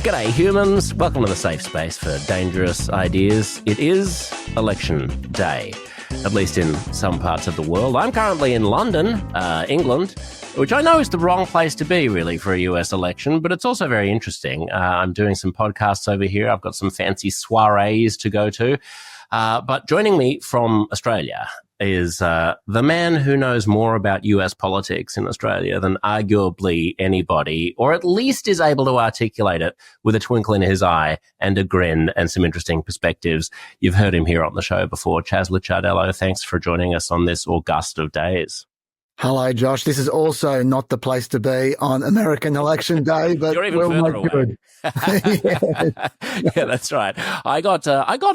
G'day humans, welcome to the safe space for dangerous ideas. It is election day, at least in some parts of the world. I'm currently in London, England, which I know is the wrong place to be really for a US election, but it's also very interesting. I'm doing some podcasts over here. I've got some fancy soirees to go to. But joining me from Australia is the man who knows more about US politics in Australia than arguably anybody, or at least is able to articulate it with a twinkle in his eye and a grin and some interesting perspectives. You've heard him here on the show before. Chaz Licciardello, thanks for joining us on this August of days. Hello, Josh. This is also not the place to be on American Election Day, but you're even further away. Good. Yeah, that's right. I got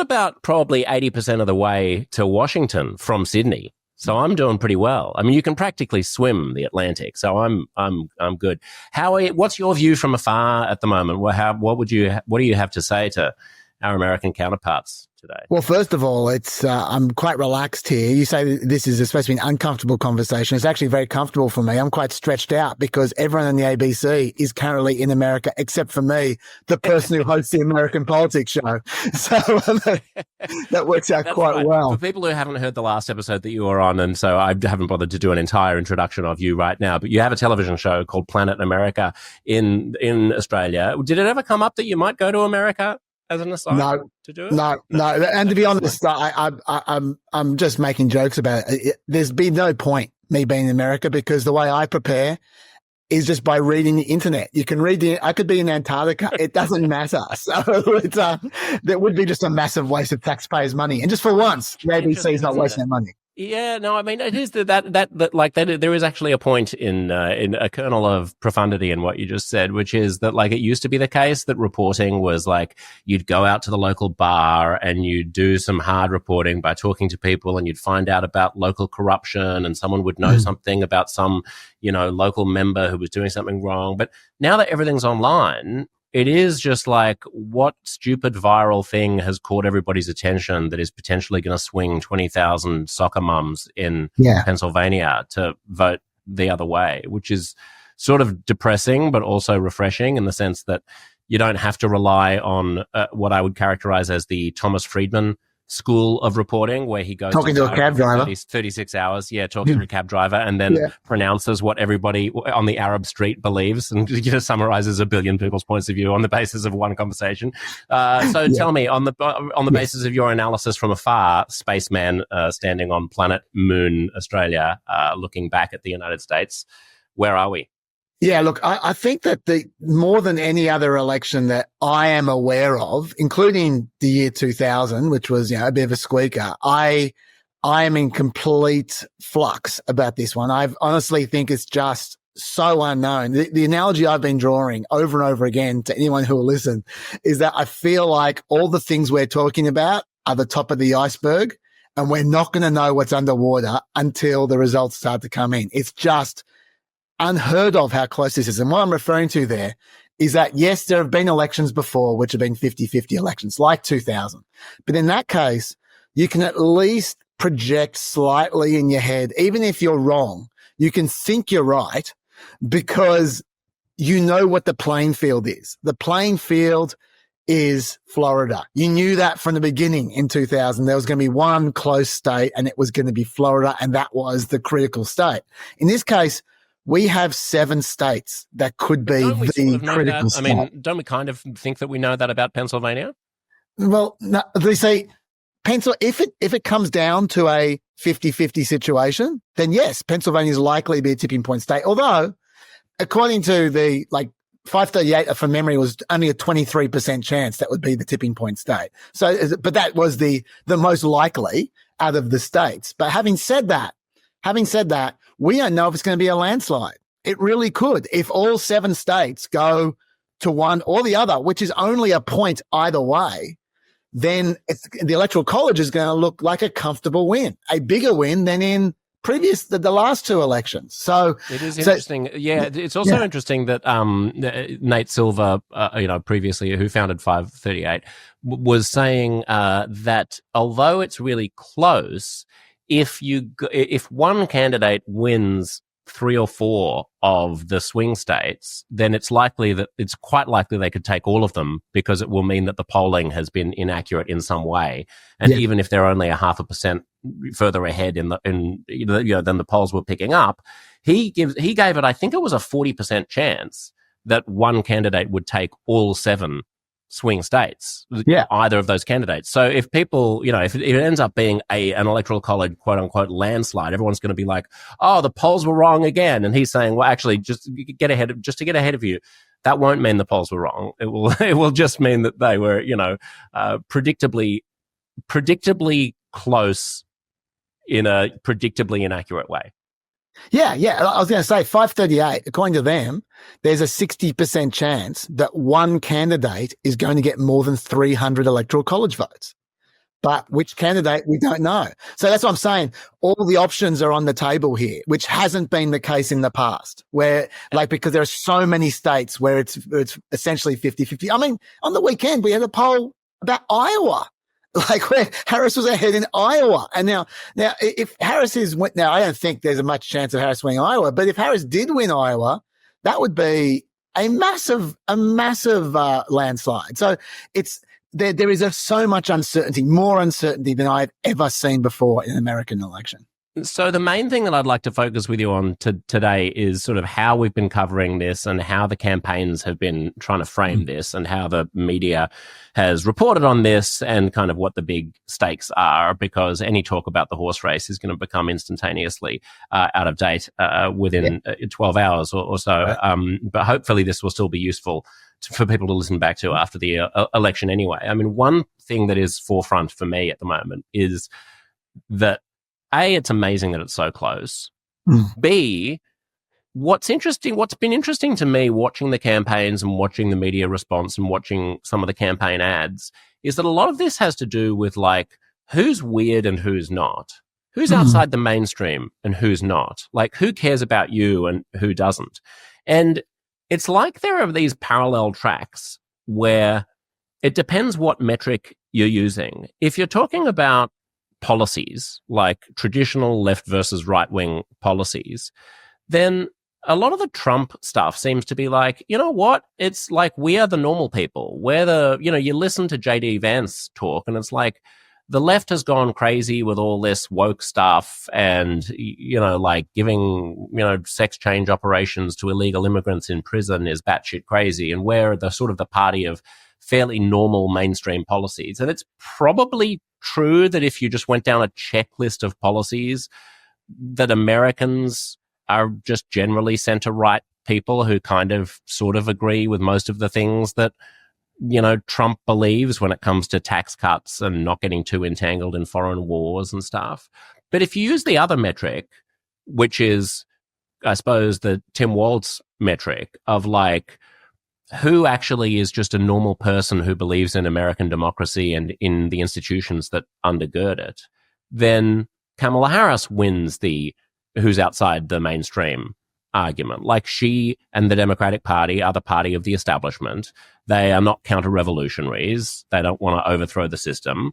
about probably 80% of the way to Washington from Sydney, so I'm doing pretty well. I mean, you can practically swim the Atlantic, so I'm good. What's your view from afar at the moment? What do you have to say to our American counterparts today? Well, first of all, I'm quite relaxed here. You say this is supposed to be an uncomfortable conversation. It's actually very comfortable for me. I'm quite stretched out because everyone on the ABC is currently in America except for me, the person who hosts the American politics show. So that works out quite right. Well. For people who haven't heard the last episode that you were on, and so I haven't bothered to do an entire introduction of you right now, but you have a television show called Planet America in Australia. Did it ever come up that you might go to America as an aside to do it? No. And to be honest, I'm just making jokes about it. There's been no point me being in America because the way I prepare is just by reading the internet. You can I could be in Antarctica. It doesn't matter. So that would be just a massive waste of taxpayers' money. And just for once, the ABC is not wasting their money. Yeah, no, I mean, it is that there is actually a point in a kernel of profundity in what you just said, which is that like it used to be the case that reporting was like you'd go out to the local bar and you'd do some hard reporting by talking to people and you'd find out about local corruption and someone would know something about some, local member who was doing something wrong. But now that everything's online, it is just like what stupid viral thing has caught everybody's attention that is potentially going to swing 20,000 soccer mums in Pennsylvania to vote the other way, which is sort of depressing, but also refreshing in the sense that you don't have to rely on what I would characterize as the Thomas Friedman school of reporting, where he goes talking to a cab driver 36 hours talking to a cab driver and then pronounces what everybody on the Arab street believes and summarizes a billion people's points of view on the basis of one conversation. Tell me, on the basis of your analysis from afar, spaceman standing on planet Moon Australia, looking back at the United States, where are we? Yeah, look, I think that more than any other election that I am aware of, including the year 2000, which was, a bit of a squeaker, I am in complete flux about this one. I honestly think it's just so unknown. The analogy I've been drawing over and over again to anyone who will listen is that I feel like all the things we're talking about are the top of the iceberg and we're not going to know what's underwater until the results start to come in. It's just unheard of how close this is. And what I'm referring to there is that, yes, there have been elections before which have been 50-50 elections, like 2000. But in that case, you can at least project slightly in your head, even if you're wrong, you can think you're right because you know what the playing field is. The playing field is Florida. You knew that from the beginning in 2000. There was going to be one close state and it was going to be Florida, and that was the critical state. In this case, we have 7 states that could be the critical state. I mean, don't we kind of think that we know that about Pennsylvania? Well, no, they say if it comes down to a 50-50 situation, then yes, Pennsylvania is likely to be a tipping point state. Although, according to the 538 from memory, was only a 23% chance that would be the tipping point state. So, but that was the most likely out of the states. But having said that, we don't know if it's going to be a landslide. It really could. If all 7 states go to one or the other, which is only a point either way, then the Electoral College is going to look like a comfortable win, a bigger win than in the last 2 elections. So it is interesting. Yeah, it's also interesting that Nate Silver, previously who founded 538, was saying that although it's really close, if one candidate wins 3 or 4 of the swing states, then it's quite likely they could take all of them, because it will mean that the polling has been inaccurate in some way. And even if they're only 0.5% further ahead than the polls were picking up, he gave it, I think it was a 40% chance that one candidate would take all 7 swing states, either of those candidates. So if people, if it ends up being an electoral college quote unquote landslide, everyone's going to be like, oh, the polls were wrong again. And he's saying, well, actually, just to get ahead of you, that won't mean the polls were wrong. It will just mean that they were, predictably close in a predictably inaccurate way. Yeah. I was going to say 538, according to them, there's a 60% chance that one candidate is going to get more than 300 electoral college votes. But which candidate, we don't know. So that's what I'm saying. All the options are on the table here, which hasn't been the case in the past, where because there are so many states where it's essentially 50-50. I mean, on the weekend, we had a poll about Iowa. Where Harris was ahead in Iowa. And now if Harris now I don't think there's a much chance of Harris winning Iowa, but if Harris did win Iowa, that would be a massive landslide. So there is so much uncertainty, more uncertainty than I've ever seen before in an American election. So the main thing that I'd like to focus with you on today is sort of how we've been covering this and how the campaigns have been trying to frame this and how the media has reported on this and kind of what the big stakes are, because any talk about the horse race is going to become instantaneously out of date within 12 hours or so. Right. But hopefully this will still be useful for people to listen back to after the election anyway. I mean, one thing that is forefront for me at the moment is that A, it's amazing that it's so close. B, what's been interesting to me watching the campaigns and watching the media response and watching some of the campaign ads is that a lot of this has to do with who's weird and who's not. Who's outside the mainstream and who's not. Who cares about you and who doesn't. And it's like there are these parallel tracks where it depends what metric you're using. If you're talking about policies, like traditional left versus right wing policies, then a lot of the Trump stuff seems to be you know what? It's we are the normal people. We're you listen to JD Vance talk and it's the left has gone crazy with all this woke stuff and, giving, sex change operations to illegal immigrants in prison is batshit crazy. And we're the sort of the party of fairly normal mainstream policies. And it's probably true that if you just went down a checklist of policies, that Americans are just generally center-right people who kind of sort of agree with most of the things that, Trump believes when it comes to tax cuts and not getting too entangled in foreign wars and stuff. But if you use the other metric, which is, I suppose, the Tim Walz metric of who actually is just a normal person who believes in American democracy and in the institutions that undergird it, then Kamala Harris wins the who's outside the mainstream argument. She and the Democratic Party are the party of the establishment. They are not counter-revolutionaries. They don't want to overthrow the system.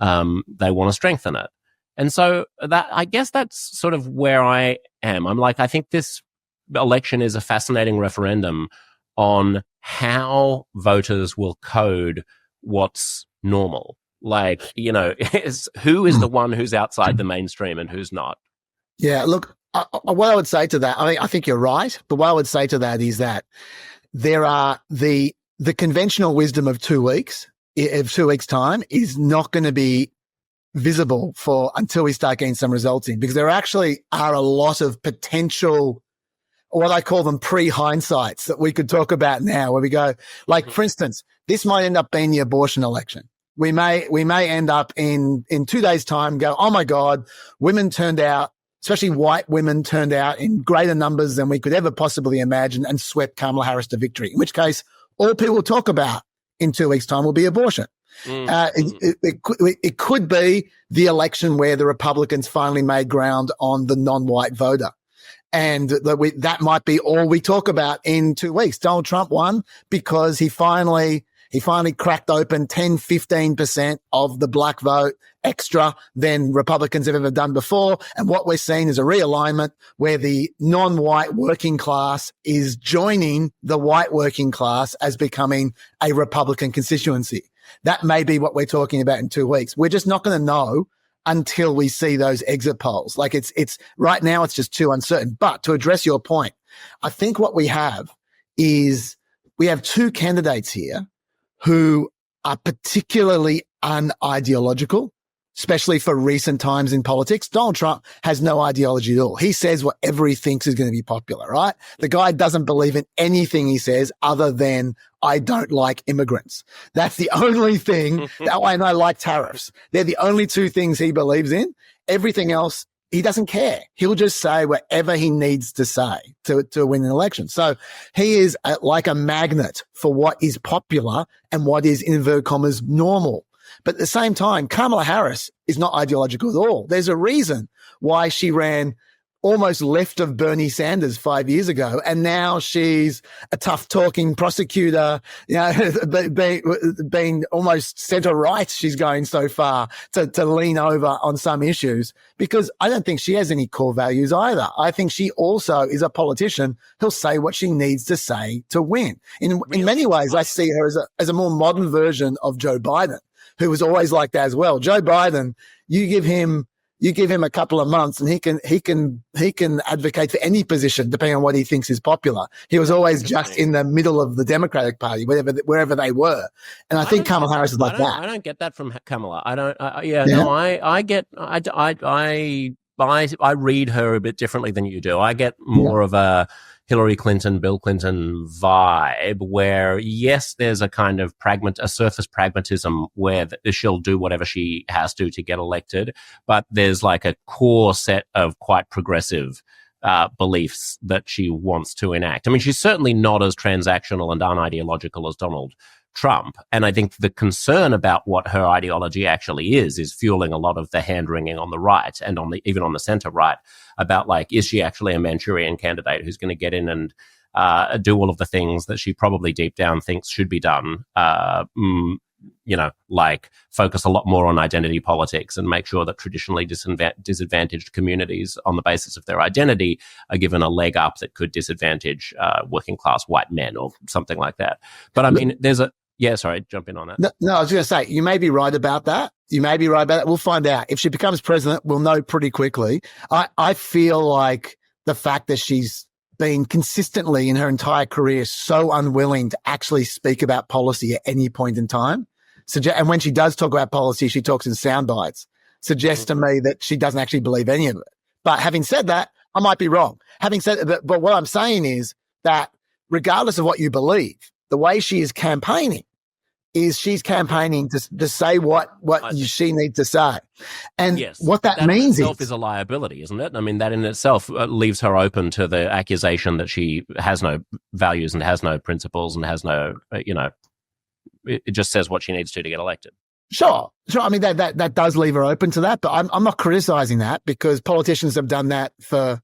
They want to strengthen it. And so I guess that's sort of where I am. I think this election is a fascinating referendum on how voters will code what's normal. Who is the one who's outside the mainstream and who's not? Yeah, look, what I would say to that, I think you're right, but what I would say to that is that there are the conventional wisdom of 2 weeks, of 2 weeks' time is not going to be visible until we start getting some results in, because there actually are a lot of potential, what I call them pre-hindsights that we could talk about now, where we go, for instance, this might end up being the abortion election. We may end up in 2 days' time go, oh my God, women turned out, especially white women turned out in greater numbers than we could ever possibly imagine and swept Kamala Harris to victory, in which case all people will talk about in 2 weeks' time will be abortion. It could be the election where the Republicans finally made ground on the non-white voter. And that might be all we talk about in 2 weeks. Donald Trump won because he finally He finally cracked open 10, 15% of the black vote extra than Republicans have ever done before. And what we're seeing is a realignment where the non-white working class is joining the white working class as becoming a Republican constituency. That may be what we're talking about in 2 weeks. We're just not going to know until we see those exit polls. Like it's right now, it's just too uncertain. But to address your point, I think what we have is we have two candidates here who are particularly unideological, especially for recent times in politics. Donald Trump has no ideology at all. He says whatever he thinks is going to be popular, right? The guy doesn't believe in anything he says other than I don't like immigrants. That's the only thing. And I like tariffs. They're the only two things he believes in. Everything else, he doesn't care. He'll just say whatever he needs to say to win an election. So he is like a magnet for what is popular and what is, in inverted commas, normal. But at the same time, Kamala Harris is not ideological at all. There's a reason why she ran almost left of Bernie Sanders 5 years ago. And now she's a tough talking prosecutor, you know, being almost center right. She's going so far to lean over on some issues because I don't think she has any core values either. I think she also is a politician who'll say what she needs to say to win. In many ways, I see her as a more modern version of Joe Biden, who was always like that as well. Joe Biden, you give him a couple of months and he can advocate for any position depending on what he thinks is popular. He was always just in the middle of the Democratic Party, wherever they were. And I think Kamala Harris is like that. I don't get that from Kamala. I read her a bit differently than you do. I get more of a Hillary Clinton, Bill Clinton vibe where, yes, there's a kind of a surface pragmatism where she'll do whatever she has to get elected, but there's like a core set of quite progressive beliefs that she wants to enact. I mean, she's certainly not as transactional and unideological as Donald Trump. And I think the concern about what her ideology actually is fueling a lot of the hand-wringing on the right and even on the center right about, like, is she actually a Manchurian candidate who's going to get in and do all of the things that she probably deep down thinks should be done, like focus a lot more on identity politics and make sure that traditionally disadvantaged communities on the basis of their identity are given a leg up that could disadvantage working class white men or something like that. But I mean, jump in on that. No, I was going to say, you may be right about that. We'll find out. If she becomes president, we'll know pretty quickly. I feel like the fact that she's been consistently in her entire career so unwilling to actually speak about policy at any point in time. And when she does talk about policy, she talks in sound bites, suggests to me that she doesn't actually believe any of it. But having said that, I might be wrong. But what I'm saying is that regardless of what you believe, the way she is campaigning is she's campaigning to say what she needs to say. And yes, what that means is a liability, isn't it? I mean, that in itself leaves her open to the accusation that she has no values and has no principles and has no, it just says what she needs to get elected. Sure. I mean, that does leave her open to that, but I'm not criticizing that because politicians have done that for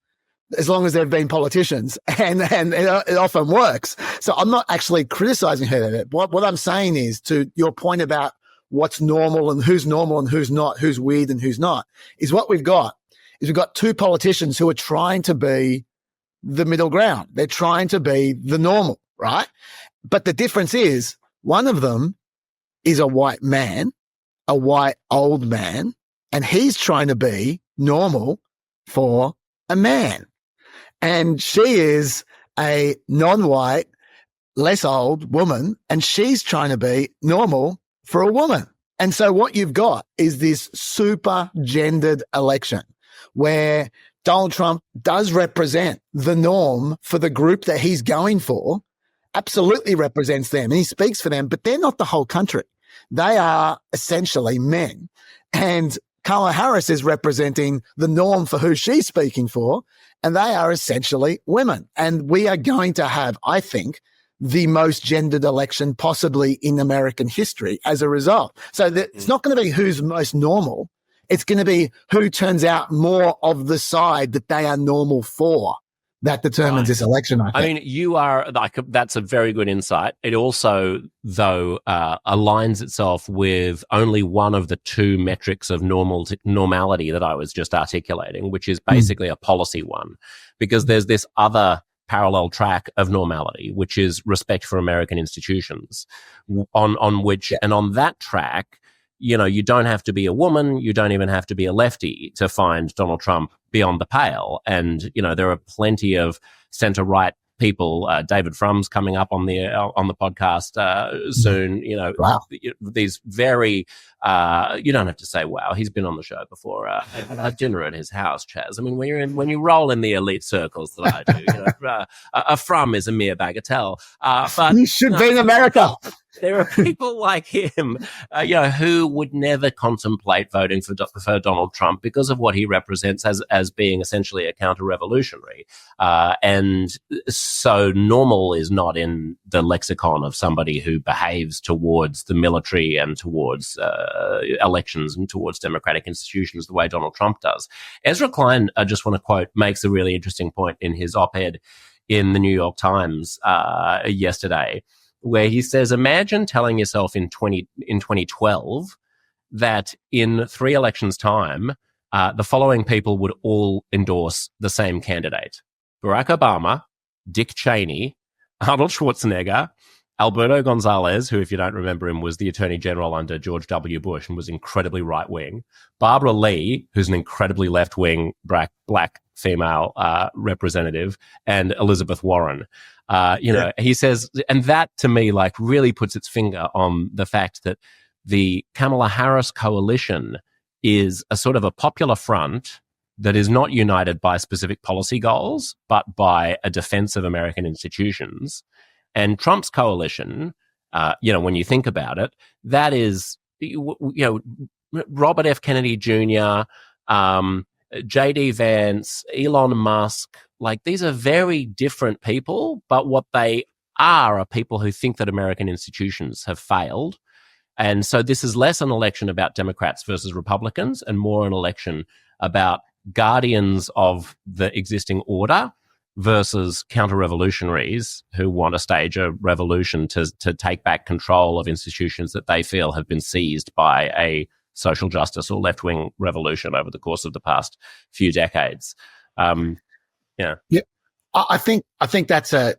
as long as they've been politicians, and it often works. So I'm not actually criticizing her. What I'm saying is, to your point about what's normal and who's not, who's weird and who's not, is what we've got two politicians who are trying to be the middle ground. They're trying to be the normal, right? But the difference is one of them is a white man, a white old man, and he's trying to be normal for a man. And she is a non-white, less old woman, and she's trying to be normal for a woman. And so what you've got is this super gendered election where Donald Trump does represent the norm for the group that he's going for, absolutely represents them, and he speaks for them, but they're not the whole country. They are essentially men. And Kamala Harris is representing the norm for who she's speaking for, and they are essentially women. And we are going to have, I think, the most gendered election possibly in American history as a result. So it's not going to be who's most normal. It's going to be who turns out more of the side that they are normal for. that determines this election, I think. I mean, you are like, that's a very good insight. It also, though, aligns itself with only one of the two metrics of normality that I was just articulating, which is basically a policy one, because there's this other parallel track of normality, which is respect for American institutions, on which, and on that track, you know, you don't have to be a woman, you don't even have to be a lefty to find Donald Trump beyond the pale. And, you know, there are plenty of center-right people. David Frum's coming up on the podcast soon. You know, wow. These very you don't have to say wow. He's been on the show before. I had dinner at his house, Chaz. I mean, when you roll in the elite circles that I do, you know, a Frum is a mere bagatelle. But you should be in America. There are people like him, you know, who would never contemplate voting for Donald Trump because of what he represents as being essentially a counter-revolutionary. And so normal is not in the lexicon of somebody who behaves towards the military and towards elections and towards democratic institutions the way Donald Trump does. Ezra Klein, I just want to quote, makes a really interesting point in his op-ed in the New York Times yesterday, where he says, imagine telling yourself in 2012 that in 3 elections' time, the following people would all endorse the same candidate: Barack Obama, Dick Cheney, Arnold Schwarzenegger, Alberto Gonzalez, who, if you don't remember him, was the Attorney General under George W. Bush and was incredibly right-wing, Barbara Lee, who's an incredibly left-wing black female representative, and Elizabeth Warren. You know, he says, and that to me, like, really puts its finger on the fact that the Kamala Harris coalition is a sort of a popular front that is not united by specific policy goals, but by a defense of American institutions. And Trump's coalition, you know, when you think about it, that is, you know, Robert F. Kennedy Jr., J.D. Vance, Elon Musk, like, these are very different people, but what they are people who think that American institutions have failed. And so this is less an election about Democrats versus Republicans and more an election about guardians of the existing order versus counter-revolutionaries who want to stage a revolution to take back control of institutions that they feel have been seized by a social justice or left-wing revolution over the course of the past few decades. Yeah. I think that's a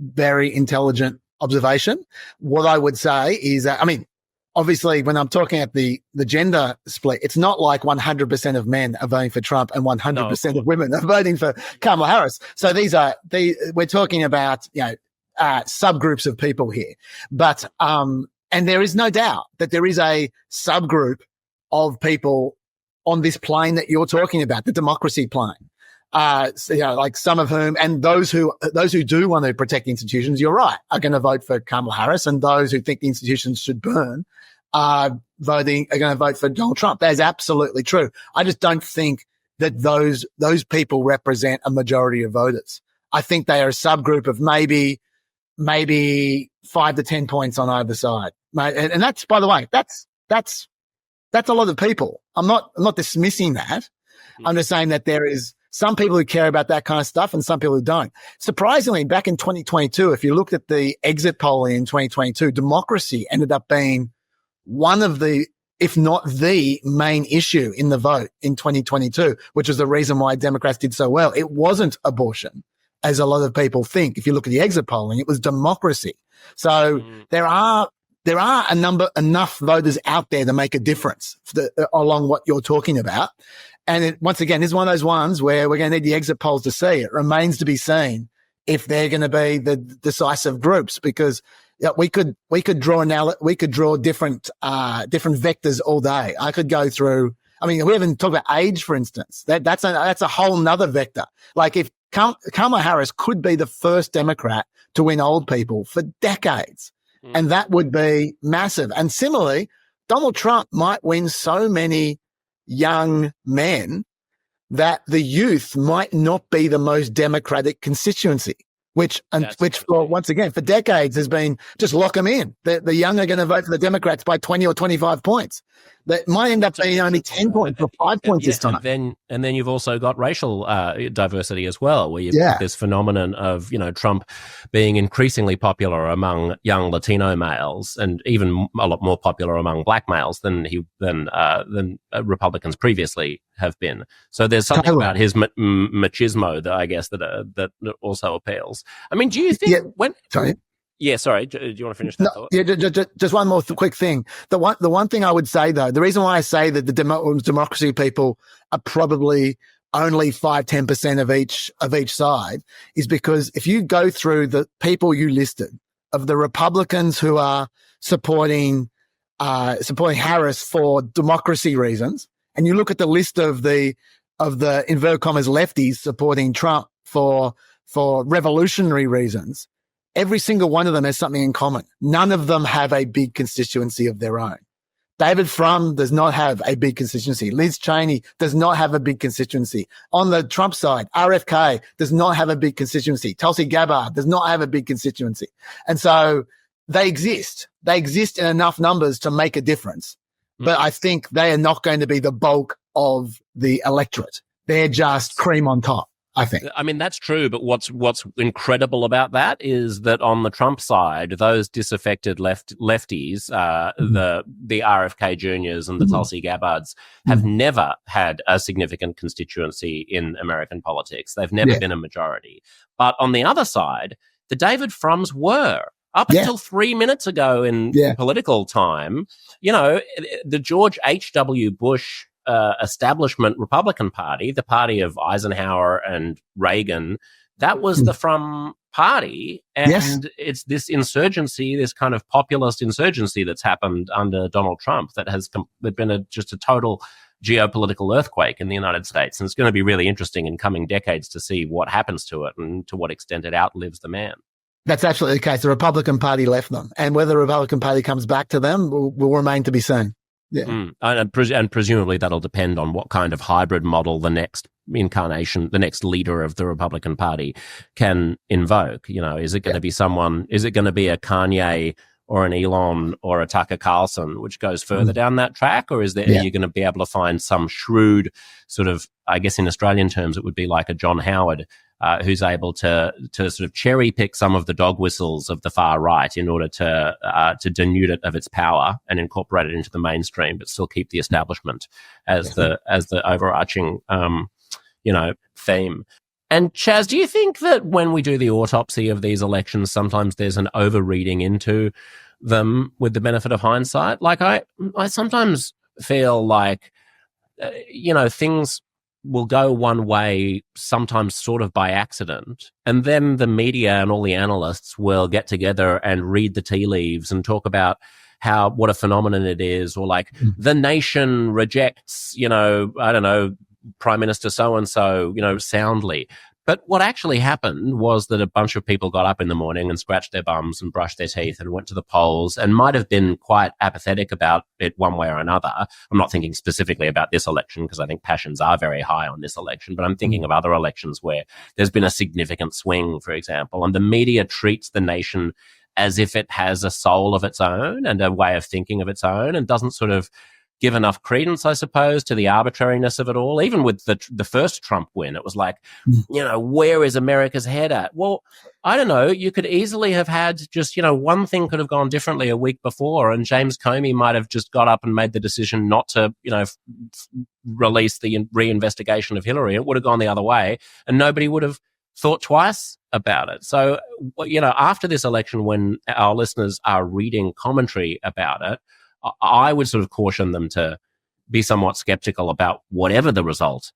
very intelligent observation. What I would say is, I mean, obviously, when I'm talking at the gender split, it's not like 100% of men are voting for Trump and 100% of women are voting for Kamala Harris. So we're talking about, you know, subgroups of people here. But, and there is no doubt that there is a subgroup of people on this plane that you're talking about, the democracy plane. So, you know, like some of whom, and those who do want to protect institutions, you're right, are going to vote for Kamala Harris, and those who think the institutions should burn are going to vote for Donald Trump. That is absolutely true. I just don't think that those people represent a majority of voters. I think they are a subgroup of maybe 5 to 10 points on either side. And that's, by the way, that's a lot of people. I'm not dismissing that. I'm just saying that there is some people who care about that kind of stuff and some people who don't. Surprisingly, back in 2022, if you looked at the exit polling in 2022, democracy ended up being one of the, if not the main issue in the vote in 2022, which is the reason why Democrats did so well. It wasn't abortion, as a lot of people think. If you look at the exit polling, it was democracy. So there are enough voters out there to make a difference along what you're talking about. And it, once again, is one of those ones where we're going to need the exit polls to see. It remains to be seen if they're going to be the decisive groups, because we could draw different vectors all day. I could go through. I mean, we haven't talked about age, for instance. That's a whole nother vector. Like, if Kamala Harris could be the first Democrat to win old people for decades, and that would be massive. And similarly, Donald Trump might win so many young men that the youth might not be the most democratic constituency, which once again, for decades has been just lock them in. The young are going to vote for the Democrats by 20 or 25 points. That might end up being only 10 points or 5 points this time. And then you've also got racial diversity as well, where you've got this phenomenon of, Trump being increasingly popular among young Latino males, and even a lot more popular among black males than Republicans previously have been. So there's something about his machismo that I guess that also appeals. I mean, do you think Sorry. Yeah, sorry. Do you want to finish that thought? Yeah, just one more quick thing. The one thing I would say, though, the reason why I say that the democracy people are probably only 5-10% of each side is because if you go through the people you listed of the Republicans who are supporting Harris for democracy reasons, and you look at the list of the inverted commas lefties supporting Trump for revolutionary reasons, every single one of them has something in common. None of them have a big constituency of their own. David Frum does not have a big constituency. Liz Cheney does not have a big constituency. On the Trump side, RFK does not have a big constituency. Tulsi Gabbard does not have a big constituency. And so they exist. They exist in enough numbers to make a difference. But I think they are not going to be the bulk of the electorate. They're just cream on top, I think. I mean, that's true, but what's incredible about that is that on the Trump side, those disaffected lefties, the RFK Juniors and the Tulsi Gabbards, have never had a significant constituency in American politics. They've never been a majority. But on the other side, the David Frums were. Up until 3 minutes ago in political time, the George H.W. Bush establishment Republican Party, the party of Eisenhower and Reagan, that was the Frum party. And it's this insurgency, this kind of populist insurgency that's happened under Donald Trump that has been just a total geopolitical earthquake in the United States. And it's going to be really interesting in coming decades to see what happens to it and to what extent it outlives the man. That's absolutely the case. The Republican Party left them. And whether the Republican Party comes back to them will remain to be seen. Yeah. And presumably that'll depend on what kind of hybrid model the next incarnation, the next leader of the Republican Party can invoke. Is it going to be is it going to be a Kanye or an Elon or a Tucker Carlson, which goes further down that track? Or are you going to be able to find some shrewd sort of, I guess in Australian terms, it would be like a John Howard, who's able to sort of cherry pick some of the dog whistles of the far right in order to denude it of its power and incorporate it into the mainstream, but still keep the establishment as the overarching, theme. And Chaz, do you think that when we do the autopsy of these elections, sometimes there's an overreading into them with the benefit of hindsight? Like I sometimes feel like, things will go one way, sometimes sort of by accident. And then the media and all the analysts will get together and read the tea leaves and talk about what a phenomenon it is, or like the nation rejects, Prime Minister so-and-so, soundly. But what actually happened was that a bunch of people got up in the morning and scratched their bums and brushed their teeth and went to the polls and might have been quite apathetic about it one way or another. I'm not thinking specifically about this election because I think passions are very high on this election, but I'm thinking of other elections where there's been a significant swing, for example, and the media treats the nation as if it has a soul of its own and a way of thinking of its own, and doesn't sort of give enough credence, I suppose, to the arbitrariness of it all. Even with the first Trump win, it was like, where is America's head at? Well, I don't know. You could easily have had just, one thing could have gone differently a week before, and James Comey might have just got up and made the decision not to, release the reinvestigation of Hillary. It would have gone the other way, and nobody would have thought twice about it. So, after this election, when our listeners are reading commentary about it, I would sort of caution them to be somewhat skeptical about whatever the result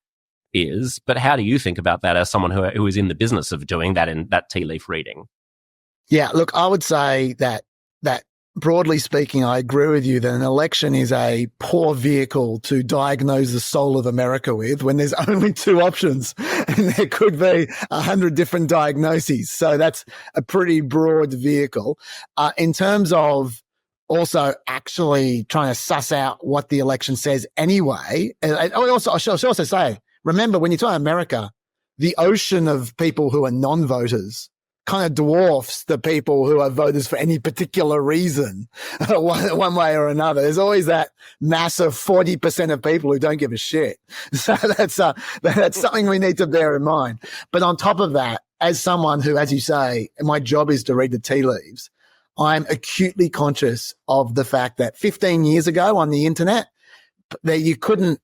is. But how do you think about that as someone who is in the business of doing that in that tea leaf reading? Yeah, look, I would say that broadly speaking, I agree with you that an election is a poor vehicle to diagnose the soul of America with, when there's only two options and there could be 100 different diagnoses. So that's a pretty broad vehicle. In terms of also actually trying to suss out what the election says anyway. And I should also say, remember, when you talk about America, the ocean of people who are non-voters kind of dwarfs the people who are voters for any particular reason, one way or another. There's always that massive 40% of people who don't give a shit. So that's something we need to bear in mind. But on top of that, as someone who, as you say, my job is to read the tea leaves, I'm acutely conscious of the fact that 15 years ago on the internet, that you couldn't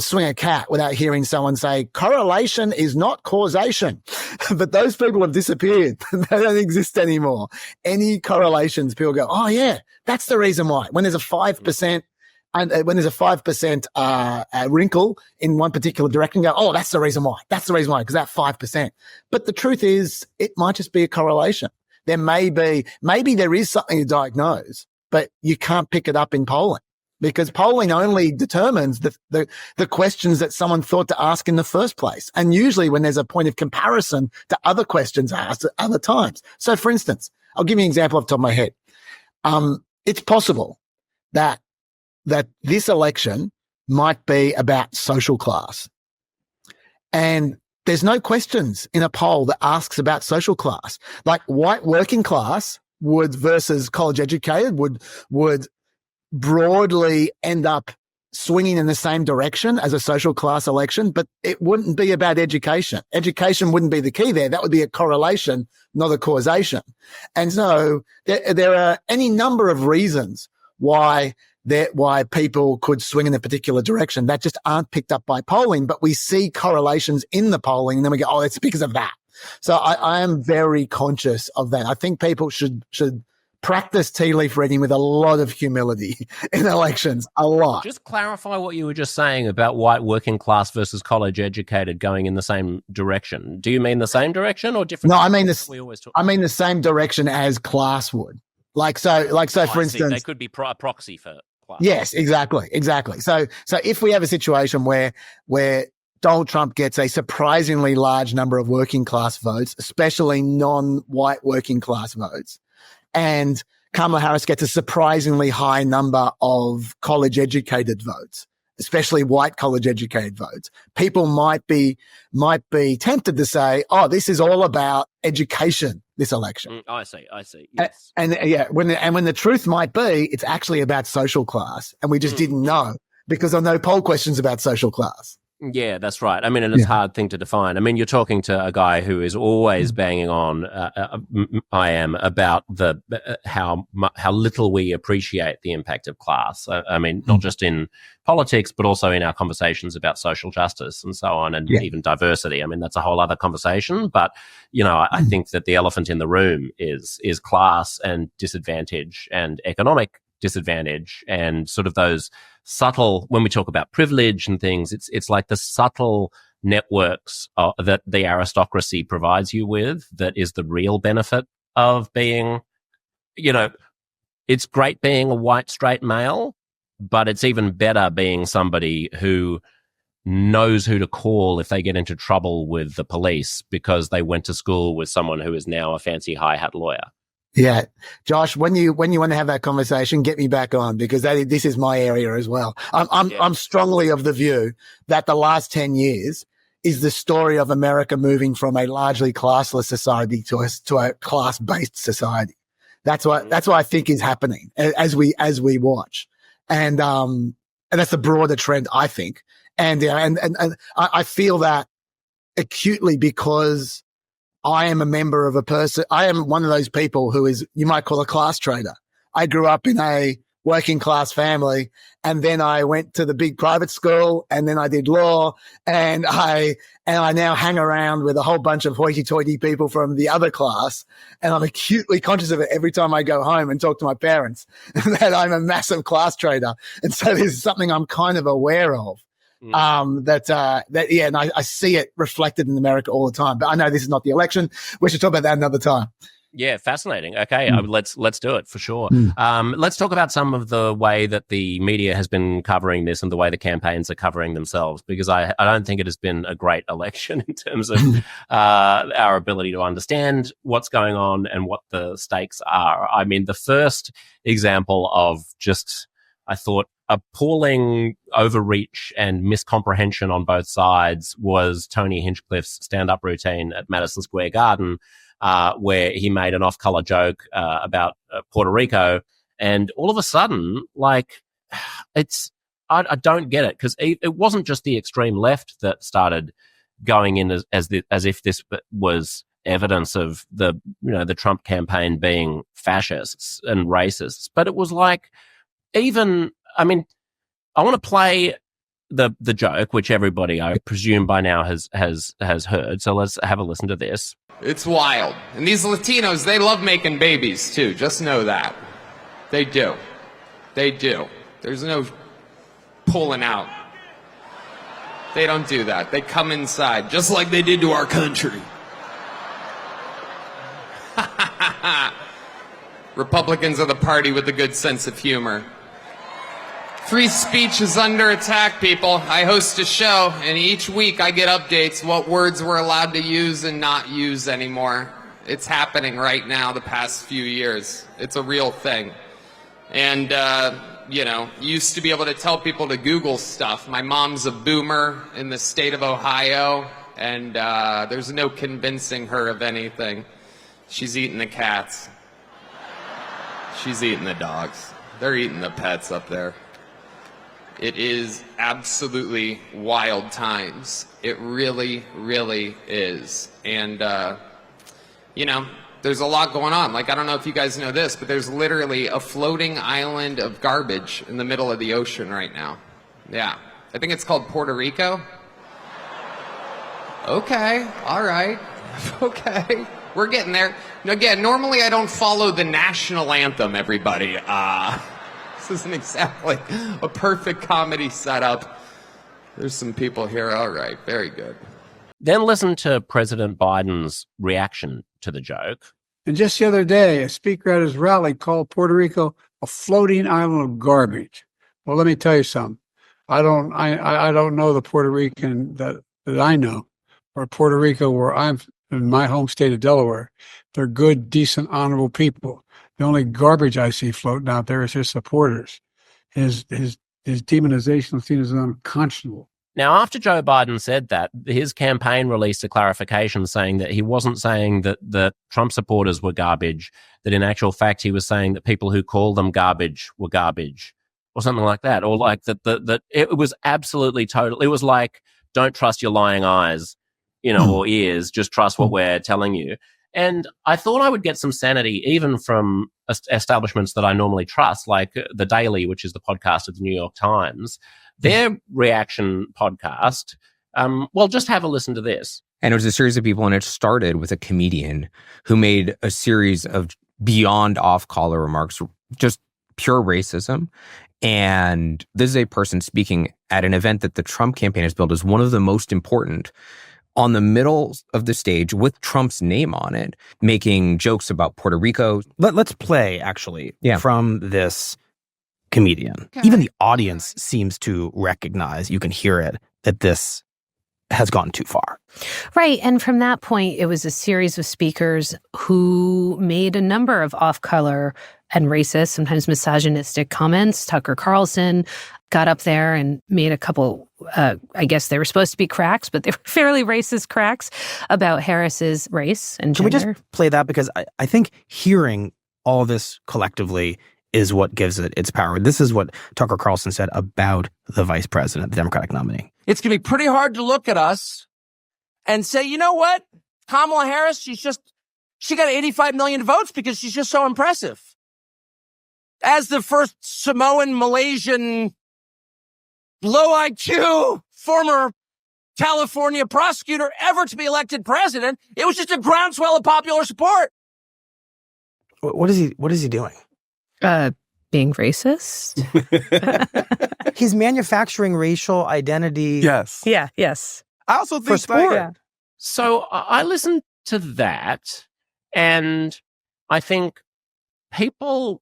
swing a cat without hearing someone say correlation is not causation. But those people have disappeared. They don't exist anymore. Any correlations, people go, oh yeah, that's the reason why. When there's a 5% and when there's a 5% wrinkle in one particular direction, go, oh, that's the reason why. That's the reason why, because that 5%. But the truth is, it might just be a correlation. There maybe there is something to diagnose, but you can't pick it up in polling. Because polling only determines the questions that someone thought to ask in the first place. And usually when there's a point of comparison to other questions asked at other times. So for instance, I'll give you an example off the top of my head. It's possible that this election might be about social class. And there's no questions in a poll that asks about social class. Like white working class versus college educated would broadly end up swinging in the same direction as a social class election, but it wouldn't be about education. Education wouldn't be the key there. That would be a correlation, not a causation. And so there are any number of reasons why people could swing in a particular direction that just aren't picked up by polling, but we see correlations in the polling and then we go, oh, it's because of that. So I am very conscious of that. I think people should practice tea leaf reading with a lot of humility in elections, a lot. Just clarify what you were just saying about white working class versus college educated going in the same direction. Do you mean the same direction or different? No, I mean the same direction as class would. Like so, for instance, they could be a proxy for class. Yes, exactly. So if we have a situation where Donald Trump gets a surprisingly large number of working class votes, especially non-white working class votes, and Kamala Harris gets a surprisingly high number of college-educated votes, especially white college-educated votes, people might be tempted to say, "Oh, this is all about education." This election. I see. Yes. When the truth might be, it's actually about social class, and we just didn't know because there are no poll questions about social class. Yeah, that's right. I mean, and it's a hard thing to define. I mean, you're talking to a guy who is always banging on, I am, about how little we appreciate the impact of class. I mean, not just in politics, but also in our conversations about social justice and so on, and even diversity. I mean, that's a whole other conversation. But, I think that the elephant in the room is class and disadvantage and economic disadvantage and sort of those subtle, when we talk about privilege and things, it's like the subtle networks that the aristocracy provides you with that is the real benefit of being, it's great being a white straight male, but it's even better being somebody who knows who to call if they get into trouble with the police because they went to school with someone who is now a fancy high hat lawyer. Yeah. Josh, when you want to have that conversation, get me back on because this is my area as well. I'm strongly of the view that the last 10 years is the story of America moving from a largely classless society to a class-based society. That's what I think is happening as we watch. And that's the broader trend, I think. And I feel that acutely because I am a member of I am one of those people who is, you might call a class trader. I grew up in a working class family and then I went to the big private school and then I did law and I now hang around with a whole bunch of hoity-toity people from the other class. And I'm acutely conscious of it every time I go home and talk to my parents that I'm a massive class trader. And so this is something I'm kind of aware of. And I see it reflected in America all the time. But I know this is not the election. We should talk about that another time. Yeah, fascinating. Okay, let's do it for sure. Let's talk about some of the way that the media has been covering this and the way the campaigns are covering themselves, because I don't think it has been a great election in terms of our ability to understand what's going on and what the stakes are. I mean, the first example of just, I thought, appalling overreach and miscomprehension on both sides was Tony Hinchcliffe's stand-up routine at Madison Square Garden, where he made an off-color joke about Puerto Rico, and all of a sudden, like, I don't get it, because it wasn't just the extreme left that started going in as if this was evidence of the Trump campaign being fascists and racists, but it was like, even, I mean, I want to play the joke, which everybody, I presume, by now has heard. So let's have a listen to this. It's wild. And these Latinos, they love making babies too. Just know that. They do. They do. There's no pulling out. They don't do that. They come inside, just like they did to our country. Republicans are the party with a good sense of humor. Free speech is under attack, people. I host a show, and each week I get updates what words we're allowed to use and not use anymore. It's happening right now the past few years. It's a real thing. And, used to be able to tell people to Google stuff. My mom's a boomer in the state of Ohio, and there's no convincing her of anything. She's eating the cats. She's eating the dogs. They're eating the pets up there. It is absolutely wild times. It really, really is. And, there's a lot going on. Like, I don't know if you guys know this, but there's literally a floating island of garbage in the middle of the ocean right now. Yeah. I think it's called Puerto Rico. Okay. All right. Okay. We're getting there. Again, normally I don't follow the national anthem, everybody. This isn't exactly a perfect comedy setup. There's some people here. All right. Very good. Then listen to President Biden's reaction to the joke. And just the other day, a speaker at his rally called Puerto Rico a floating island of garbage. Well, let me tell you something. I don't know the Puerto Rican that I know, or Puerto Rico where I'm in my home state of Delaware. They're good, decent, honorable people. The only garbage I see floating out there is his supporters. His demonization is seen as unconscionable. Now, after Joe Biden said that, his campaign released a clarification saying that he wasn't saying that the Trump supporters were garbage, that in actual fact he was saying that people who call them garbage were garbage, or something like that, or like that it was absolutely total. It was like, don't trust your lying eyes, or ears, just trust what we're telling you. And I thought I would get some sanity even from establishments that I normally trust, like The Daily, which is the podcast of the New York Times. Their reaction podcast, just have a listen to this. And it was a series of people, and it started with a comedian who made a series of beyond off-color remarks, just pure racism. And this is a person speaking at an event that the Trump campaign has billed as one of the most important, on the middle of the stage with Trump's name on it, making jokes about Puerto Rico. Let's play, actually, from this comedian. Okay. Even the audience seems to recognize, you can hear it, that this has gone too far. Right. And from that point, it was a series of speakers who made a number of off-color and racist, sometimes misogynistic comments. Tucker Carlson got up there and made a couple, I guess they were supposed to be cracks, but they were fairly racist cracks about Harris's race and gender. Can we just play that? Because I think hearing all this collectively is what gives it its power. This is what Tucker Carlson said about the vice president, the Democratic nominee. It's going to be pretty hard to look at us and say, you know what? Kamala Harris, she got 85 million votes because she's just so impressive. As the first Samoan, Malaysian, low IQ, former California prosecutor ever to be elected president, it was just a groundswell of popular support. What is he doing? Being racist. He's manufacturing racial identity. Yes. Yeah, yes. I also think for sport. Yeah. So I listened to that, and I think people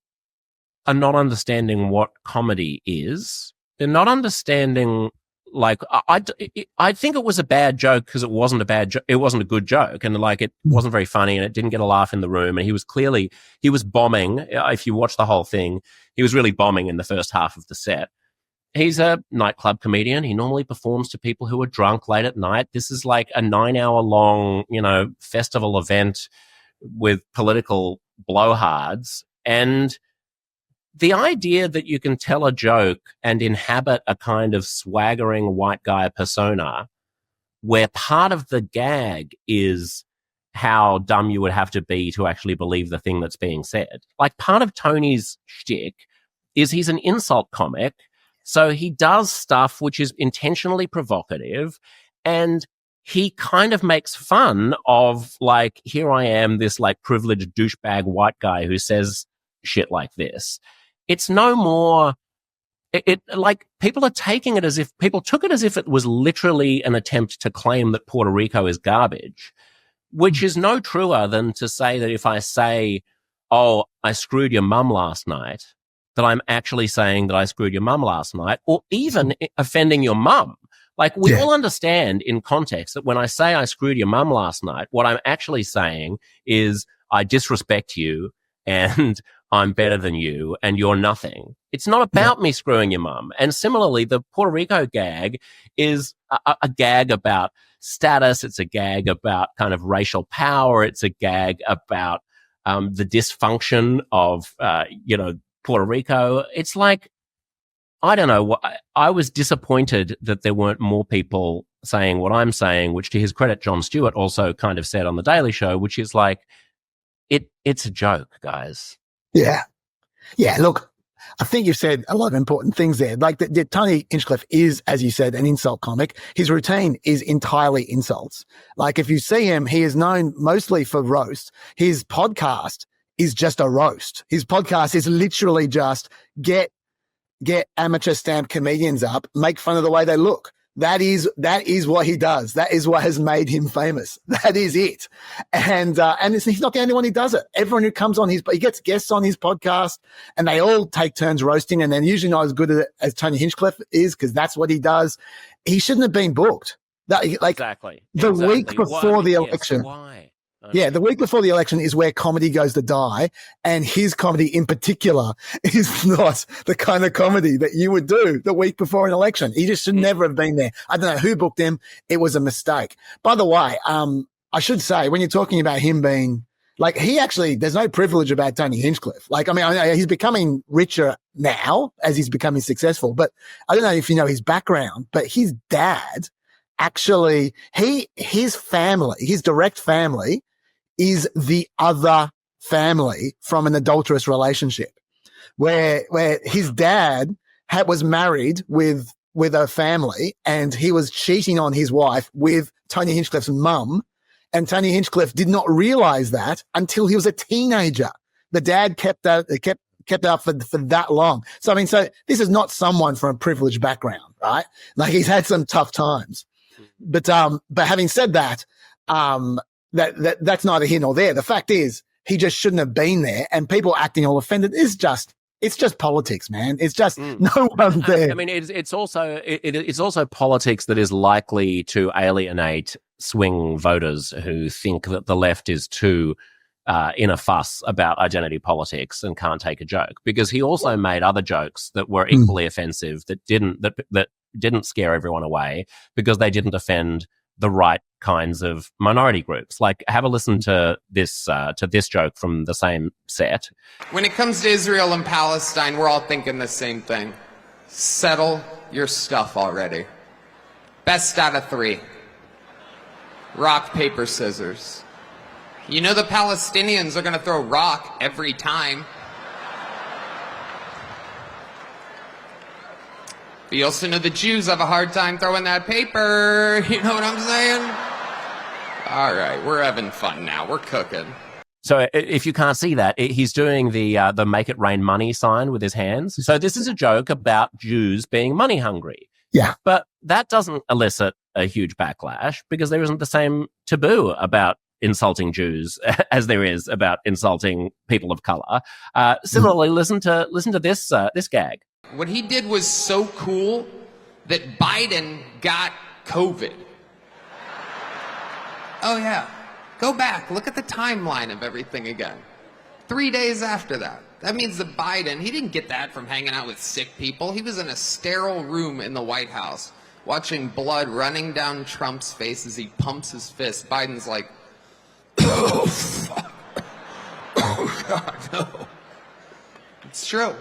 are not understanding what comedy is. They're not understanding, like, I think it was a bad joke because it wasn't a bad joke. It wasn't a good joke, and like it wasn't very funny, and it didn't get a laugh in the room. And he was bombing. If you watch the whole thing, he was really bombing in the first half of the set. He's a nightclub comedian. He normally performs to people who are drunk late at night. This is like a 9-hour long, festival event with political blowhards. And the idea that you can tell a joke and inhabit a kind of swaggering white guy persona where part of the gag is how dumb you would have to be to actually believe the thing that's being said. Like, part of Tony's shtick is he's an insult comic, so he does stuff which is intentionally provocative, and he kind of makes fun of, like, here I am, this, like, privileged douchebag white guy who says shit like this. It's no more... like, people are taking it as if... People took it as if it was literally an attempt to claim that Puerto Rico is garbage, which is no truer than to say that if I say, oh, I screwed your mum last night, that I'm actually saying that I screwed your mum last night, or even offending your mum. Like, we all understand in context that when I say I screwed your mum last night, what I'm actually saying is I disrespect you and I'm better than you and you're nothing. It's not about me screwing your mum. And similarly, the Puerto Rico gag is a gag about status. It's a gag about kind of racial power. It's a gag about the dysfunction of, Puerto Rico. It's like, I don't know. I was disappointed that there weren't more people saying what I'm saying, which, to his credit, Jon Stewart also kind of said on The Daily Show, which is like, it's a joke, guys. Yeah. Yeah. Look, I think you've said a lot of important things there. Like, that Tony Hinchcliffe is, as you said, an insult comic. His routine is entirely insults. Like, if you see him, he is known mostly for roast. His podcast is just a roast. His podcast is literally just get amateur stand comedians up, make fun of the way they look. That is what he does. That is what has made him famous. That is it. And he's not the only one who does it. Everyone who comes on he gets guests on his podcast, and they all take turns roasting, and they're usually not as good at it as Tony Hinchcliffe is, because that's what he does. He shouldn't have been booked. Exactly. Week before the election. Why? Yeah, the week before the election is where comedy goes to die, and his comedy in particular is not the kind of comedy that you would do the week before an election. He just should never have been there. I don't know who booked him. It was a mistake. By the way, I should say, when you're talking about him being like, there's no privilege about Tony Hinchcliffe. Like, I mean, he's becoming richer now as he's becoming successful, but I don't know if you know his background, but his dad actually, his family, his direct family, is the other family from an adulterous relationship where his dad was married with a family, and he was cheating on his wife with Tony Hinchcliffe's mum. And Tony Hinchcliffe did not realize that until he was a teenager. The dad kept out for that long. So, I mean, this is not someone from a privileged background, right? Like, he's had some tough times, but having said that, that's neither here nor there. The fact is, he just shouldn't have been there, and people acting all offended it's just politics, man. It's just no one there. I mean, it's also politics that is likely to alienate swing voters who think that the left is too in a fuss about identity politics and can't take a joke, because he also made other jokes that were equally offensive that didn't scare everyone away because they didn't offend the right kinds of minority groups. Like, have a listen to this joke from the same set. When it comes to Israel and Palestine, we're all thinking the same thing. Settle your stuff already. Best out of 3. Rock, paper, scissors. You know the Palestinians are going to throw rock every time. But you also know the Jews have a hard time throwing that paper. You know what I'm saying? All right, we're having fun now. We're cooking. So if you can't see that, he's doing the make it rain money sign with his hands. So this is a joke about Jews being money hungry. Yeah. But that doesn't elicit a huge backlash because there isn't the same taboo about insulting Jews as there is about insulting people of color. Similarly, listen to this gag. What he did was so cool that Biden got COVID. Oh yeah. Go back, look at the timeline of everything again. 3 days after that. That means that Biden, he didn't get that from hanging out with sick people. He was in a sterile room in the White House, watching blood running down Trump's face as he pumps his fist. Biden's like, oh, fuck. God, no. It's true.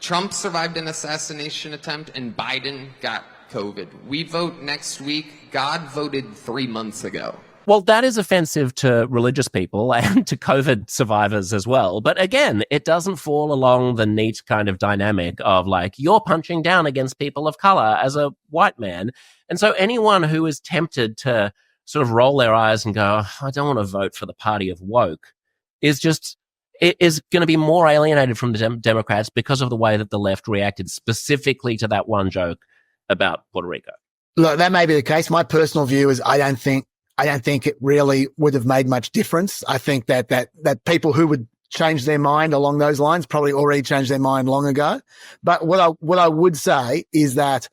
Trump survived an assassination attempt and Biden got COVID. We vote next week. God voted 3 months ago. Well, that is offensive to religious people and to COVID survivors as well. But again, it doesn't fall along the neat kind of dynamic of like, you're punching down against people of color as a white man. And so anyone who is tempted to sort of roll their eyes and go, I don't want to vote for the party of woke is going to be more alienated from the Democrats because of the way that the left reacted specifically to that one joke about Puerto Rico. Look, that may be the case. My personal view is I don't think it really would have made much difference. I think that people who would change their mind along those lines probably already changed their mind long ago. But what I would say is that,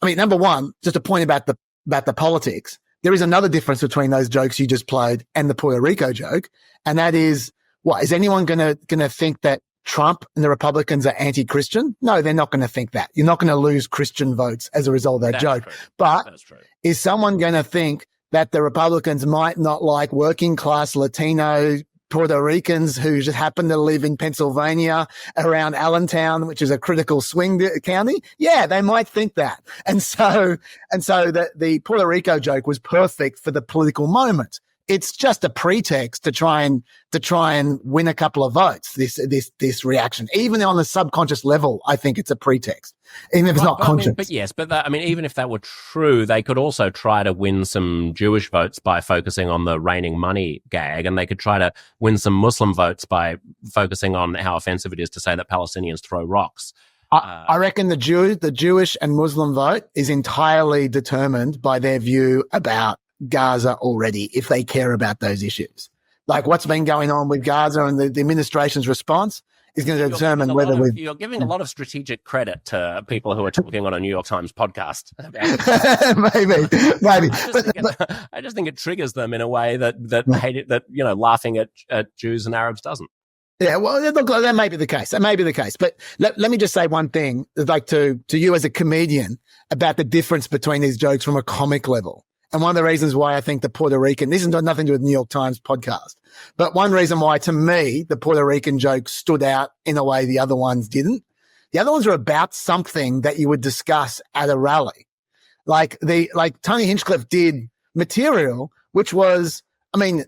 I mean, number one, just a point about the politics. There is another difference between those jokes you just played and the Puerto Rico joke. And that is, what, is anyone going to think that Trump and the Republicans are anti-Christian? No, they're not going to think that. You're not going to lose Christian votes as a result of that joke. True. But That's true. Is someone going to think that the Republicans might not like working class Latino Puerto Ricans who just happen to live in Pennsylvania around Allentown, which is a critical swing county? Yeah, they might think that. And so the Puerto Rico joke was perfect for the political moment. It's just a pretext to try and win a couple of votes. This reaction, even on the subconscious level, I think it's a pretext, even if it's not conscious. Even if that were true, they could also try to win some Jewish votes by focusing on the raining money gag, and they could try to win some Muslim votes by focusing on how offensive it is to say that Palestinians throw rocks. I reckon the Jewish and Muslim vote is entirely determined by their view about Gaza already, if they care about those issues. Like what's been going on with Gaza and the administration's response is going to determine whether you're giving a lot of strategic credit to people who are talking on a New York Times podcast. maybe. I just think it triggers them in a way that hate it, that, you know, laughing at Jews and Arabs doesn't. Yeah, well, look, that may be the case. But let me just say one thing, like to you as a comedian, about the difference between these jokes from a comic level. And one of the reasons why I think the Puerto Rican, this has got nothing to do with New York Times podcast, but one reason why to me the Puerto Rican joke stood out in a way the other ones didn't. The other ones are about something that you would discuss at a rally. Like Tony Hinchcliffe did material, which was, I mean,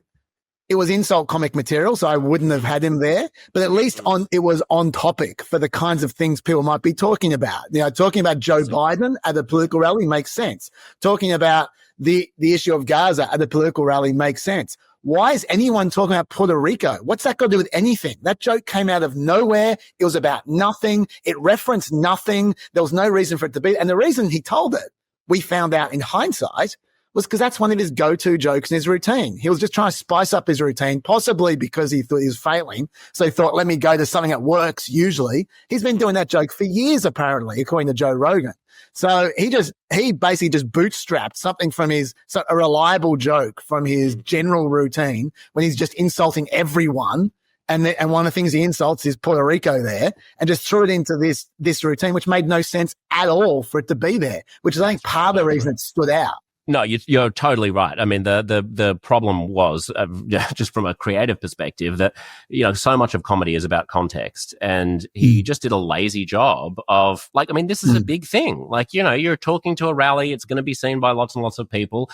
it was insult comic material, so I wouldn't have had him there, but at least it was on topic for the kinds of things people might be talking about. You know, talking about Joe Biden at a political rally makes sense. Talking about the issue of Gaza at a political rally makes sense. Why is anyone talking about Puerto Rico? What's that got to do with anything? That joke came out of nowhere. It was about nothing. It referenced nothing. There was no reason for it to be. And the reason he told it, we found out in hindsight, was because that's one of his go-to jokes in his routine. He was just trying to spice up his routine, possibly because he thought he was failing. So he thought, let me go to something that works usually. He's been doing that joke for years, apparently, according to Joe Rogan. So he basically just bootstrapped something from a reliable joke from his general routine when he's just insulting everyone. And one of the things he insults is Puerto Rico there, and just threw it into this routine, which made no sense at all for it to be there, which is, I think, part of the reason it stood out. No, you're totally right. I mean, the problem was just from a creative perspective that, you know, so much of comedy is about context, and he just did a lazy job of, like, I mean, this is a big thing. Like, you know, you're talking to a rally, it's going to be seen by lots and lots of people.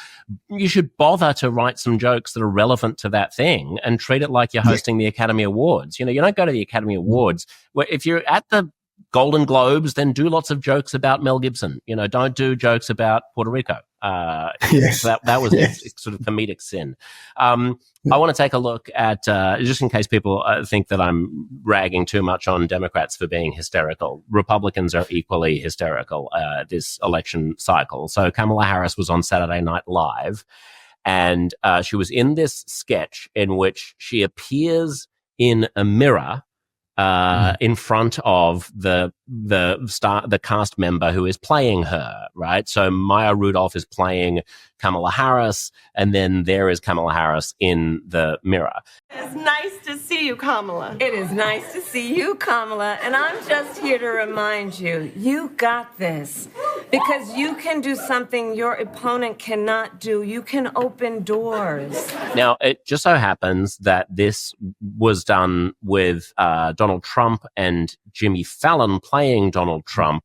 You should bother to write some jokes that are relevant to that thing and treat it like you're hosting the Academy Awards. You know, you don't go to the Academy Awards where if you're at the Golden Globes, then do lots of jokes about Mel Gibson. You know, don't do jokes about Puerto Rico. Yes. That was a sort of comedic sin. I want to take a look at, just in case people think that I'm ragging too much on Democrats for being hysterical. Republicans are equally hysterical this election cycle. So Kamala Harris was on Saturday Night Live, and she was in this sketch in which she appears in a mirror in front of the cast member who is playing her, right? So Maya Rudolph is playing Kamala Harris, and then there is Kamala Harris in the mirror. It's nice to see you, Kamala. It is nice to see you, Kamala. And I'm just here to remind you, you got this. Because you can do something your opponent cannot do. You can open doors. Now, it just so happens that this was done with Donald Trump and Jimmy Fallon playing Donald Trump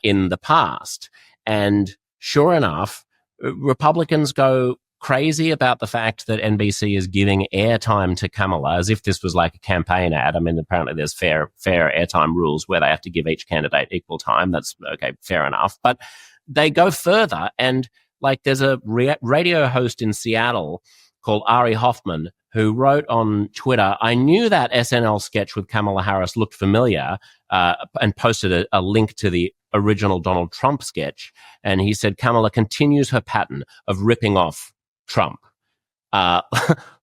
in the past. And sure enough, Republicans go crazy about the fact that NBC is giving airtime to Kamala as if this was like a campaign ad. I mean, apparently there's fair airtime rules where they have to give each candidate equal time. That's okay, fair enough. But they go further, and like there's a radio host in Seattle called Ari Hoffman who wrote on Twitter, "I knew that SNL sketch with Kamala Harris looked familiar," and posted a link to the original Donald Trump sketch. And he said, "Kamala continues her pattern of ripping off Trump."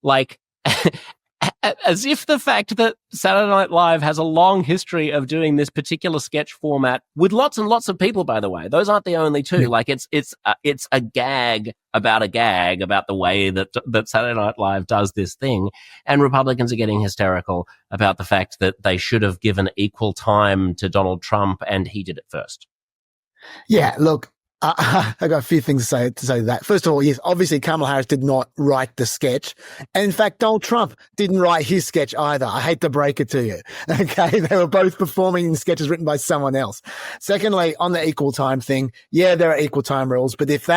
Like, as if the fact that Saturday Night Live has a long history of doing this particular sketch format with lots and lots of people, by the way. Those aren't the only two. Like, it's a gag about the way that Saturday Night Live does this thing. And Republicans are getting hysterical about the fact that they should have given equal time to Donald Trump, and he did it first. Yeah, look, I got a few things to say to that. First of all, yes, obviously Kamala Harris did not write the sketch. And in fact, Donald Trump didn't write his sketch either. I hate to break it to you. Okay. They were both performing in sketches written by someone else. Secondly, on the equal time thing, yeah, there are equal time rules, but if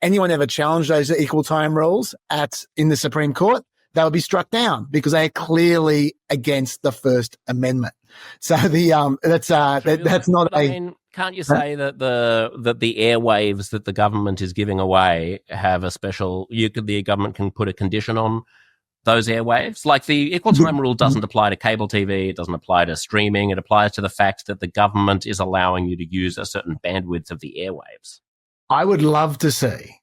anyone ever challenged those equal time rules in the Supreme Court, they would be struck down because they are clearly against the First Amendment. So that's not I mean, can't you say that the airwaves that the government is giving away have a special? The government can put a condition on those airwaves. Like the equal time rule doesn't apply to cable TV, it doesn't apply to streaming. It applies to the fact that the government is allowing you to use a certain bandwidth of the airwaves. I would love to see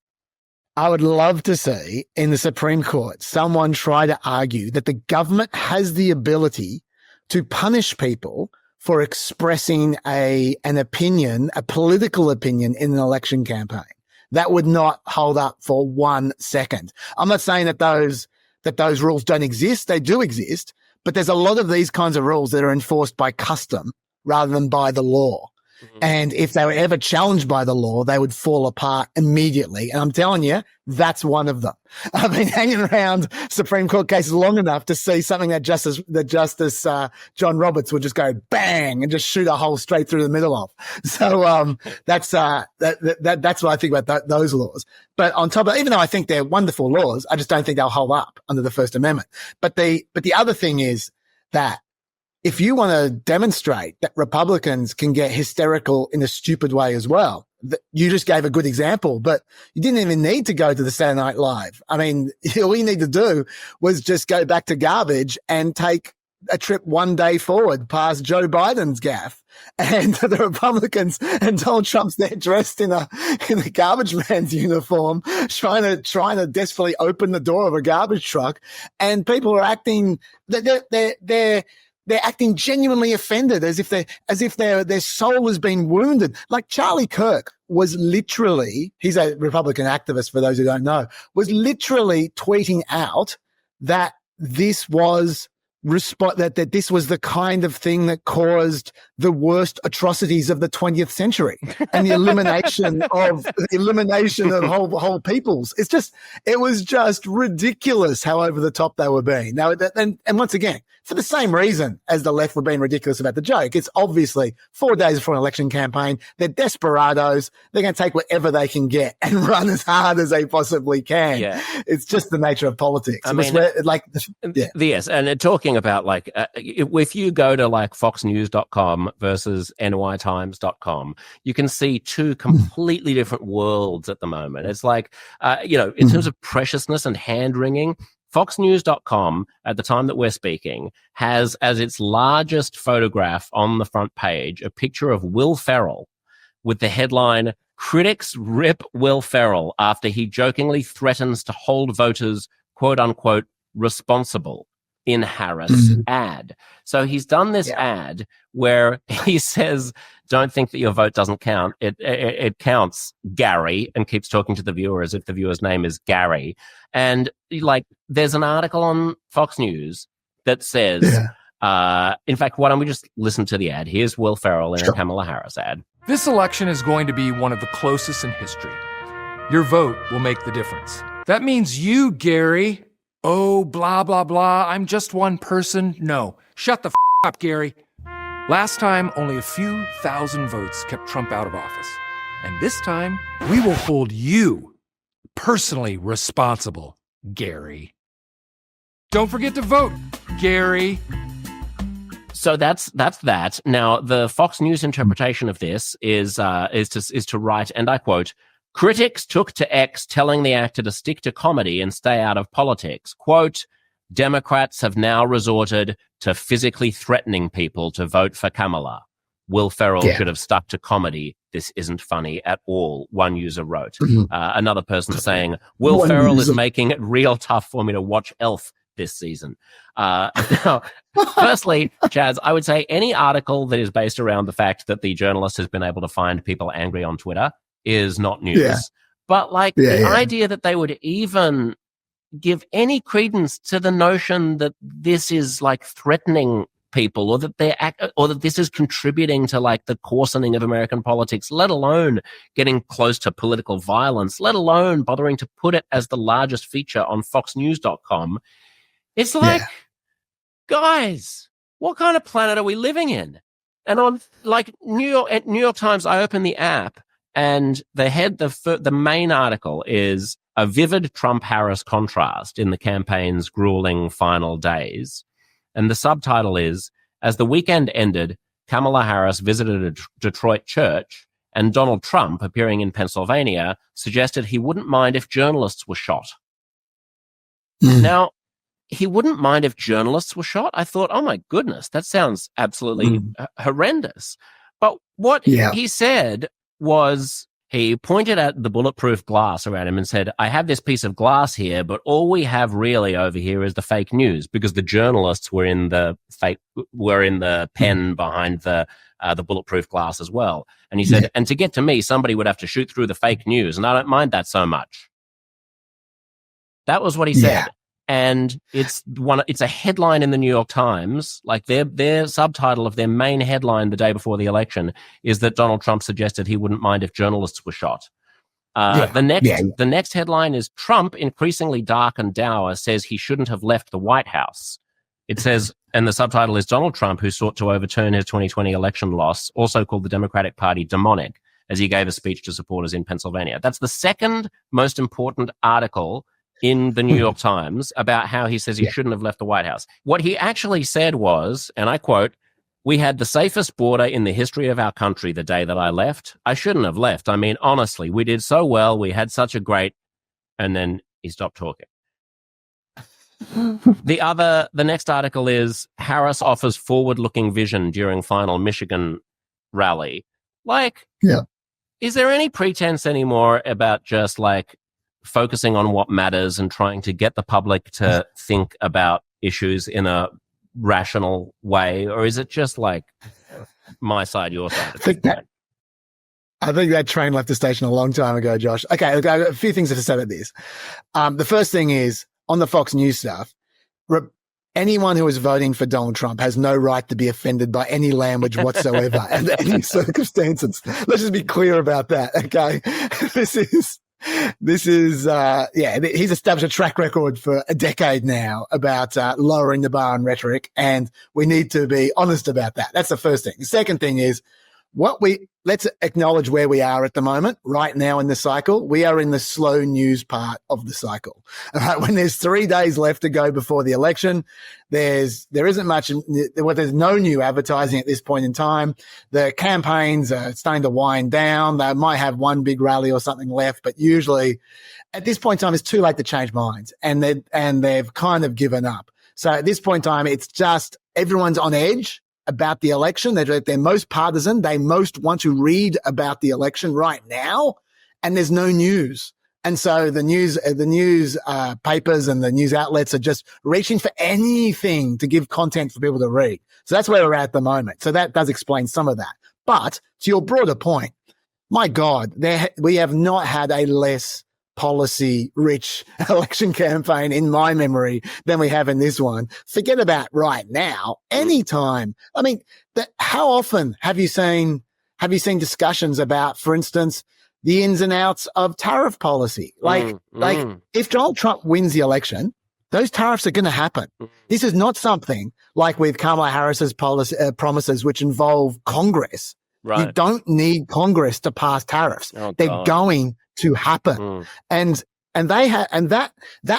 in the Supreme Court someone try to argue that the government has the ability to punish people for expressing an opinion, a political opinion in an election campaign. That would not hold up for 1 second. I'm not saying that those rules don't exist. They do exist, but there's a lot of these kinds of rules that are enforced by custom rather than by the law. Mm-hmm. And if they were ever challenged by the law, they would fall apart immediately. And I'm telling you, that's one of them. I've been hanging around Supreme Court cases long enough to see something that Justice John Roberts would just go bang and just shoot a hole straight through the middle of. So that's what I think about those laws. But on top of, even though I think they're wonderful laws, I just don't think they'll hold up under the First Amendment. But the other thing is that if you want to demonstrate that Republicans can get hysterical in a stupid way as well, you just gave a good example, but you didn't even need to go to the Saturday Night Live. I mean, all you need to do was just go back to garbage and take a trip one day forward past Joe Biden's gaffe, and the Republicans and Donald Trump's there dressed in a garbage man's uniform, trying to desperately open the door of a garbage truck, and people are acting they're acting genuinely offended, as if their soul has been wounded. Like Charlie Kirk was literally, he's a Republican activist for those who don't know, was literally tweeting out that this was that this was the kind of thing that caused the worst atrocities of the 20th century and the elimination of whole peoples. It was just ridiculous how over the top they were being. Now, and once again, for the same reason as the left were being ridiculous about the joke, it's obviously 4 days before an election campaign. They're desperados. They're going to take whatever they can get and run as hard as they possibly can. Yeah. It's just the nature of politics. I mean, yes. And talking about like, if you go to like foxnews.com versus nytimes.com, you can see two completely different worlds at the moment. It's like, in terms of preciousness and hand-wringing, foxnews.com, at the time that we're speaking, has as its largest photograph on the front page a picture of Will Ferrell with the headline, "Critics rip Will Ferrell after he jokingly threatens to hold voters, quote unquote, responsible in Harris' ad. So he's done this ad where he says, don't think that your vote doesn't count. It counts, Gary, and keeps talking to the viewer as if the viewer's name is Gary. And like, there's an article on Fox News that says, in fact, why don't we just listen to the ad? Here's Will Ferrell in a Kamala Harris ad. This election is going to be one of the closest in history. Your vote will make the difference. That means you, Gary. Oh, blah, blah, blah. I'm just one person. No, shut the up, Gary. Last time, only a few thousand votes kept Trump out of office. And this time, we will hold you personally responsible, Gary. Don't forget to vote, Gary. So that's that. Now, the Fox News interpretation of this is to write, and I quote, critics took to X telling the actor to stick to comedy and stay out of politics. Quote, Democrats have now resorted to physically threatening people to vote for Kamala. Will Ferrell should have stuck to comedy. This isn't funny at all, one user wrote. Another person saying, Will Ferrell is making it real tough for me to watch Elf this season. Now, firstly, Chaz, I would say any article that is based around the fact that the journalist has been able to find people angry on Twitter is not news. But like the idea that they would even give any credence to the notion that this is like threatening people, or that this is contributing to like the coarsening of American politics, let alone getting close to political violence, let alone bothering to put it as the largest feature on foxnews.com. It's like, guys, what kind of planet are we living in? And on like New York Times, I open the app and the main article is a vivid Trump-Harris contrast in the campaign's grueling final days. And the subtitle is, as the weekend ended, Kamala Harris visited a Detroit church, and Donald Trump, appearing in Pennsylvania, suggested he wouldn't mind if journalists were shot. Now, he wouldn't mind if journalists were shot? I thought, oh my goodness, that sounds absolutely horrendous. But what he said was, he pointed at the bulletproof glass around him and said, I have this piece of glass here, but all we have really over here is the fake news, because the journalists were in the pen behind the bulletproof glass as well. And he said, and to get to me, somebody would have to shoot through the fake news, and I don't mind that so much. That was what he said. And it's a headline in the New York Times. Like their subtitle of their main headline the day before the election is that Donald Trump suggested he wouldn't mind if journalists were shot. The next headline is Trump, increasingly dark and dour, says he shouldn't have left the White House. It says, and the subtitle is Donald Trump, who sought to overturn his 2020 election loss, also called the Democratic Party demonic, as he gave a speech to supporters in Pennsylvania. That's the second most important article in the New York Times about how he says he shouldn't have left the White House. What he actually said was, and I quote, we had the safest border in the history of our country the day that I left. I shouldn't have left. I mean, honestly, we did so well. We had such a great, and then he stopped talking. The next article is Harris offers forward-looking vision during final Michigan rally. Like, is there any pretense anymore about just like focusing on what matters and trying to get the public to think about issues in a rational way? Or is it just like my side, your side? I think that train left the station a long time ago, Josh. Okay, look, I have a few things to say about this. The first thing is, on the Fox News stuff, anyone who is voting for Donald Trump has no right to be offended by any language whatsoever under any circumstances. Let's just be clear about that, okay? He's established a track record for a decade now about lowering the bar on rhetoric, and we need to be honest about that. That's the first thing. The second thing is, let's acknowledge where we are at the moment. Right now in the cycle, we are in the slow news part of the cycle. When there's 3 days left to go before the election, there isn't much. There's no new advertising at this point in time. The campaigns are starting to wind down. They might have one big rally or something left, but usually at this point in time, it's too late to change minds, and they've kind of given up. So at this point in time, it's just everyone's on edge about the election. They're most partisan. They most want to read about the election right now, and there's no news And so the news papers and the news outlets are just reaching for anything to give content for people to read. So that's where we're at the moment. So that does explain some of that. But to your broader point, my God, we have not had a less policy-rich election campaign in my memory than we have in this one. Forget about right now. Anytime. I mean, how often have you seen discussions about, for instance, the ins and outs of tariff policy? Like if Donald Trump wins the election, those tariffs are going to happen. This is not something like with Kamala Harris's promises, which involve Congress. Right. You don't need Congress to pass tariffs. They're going to happen. And that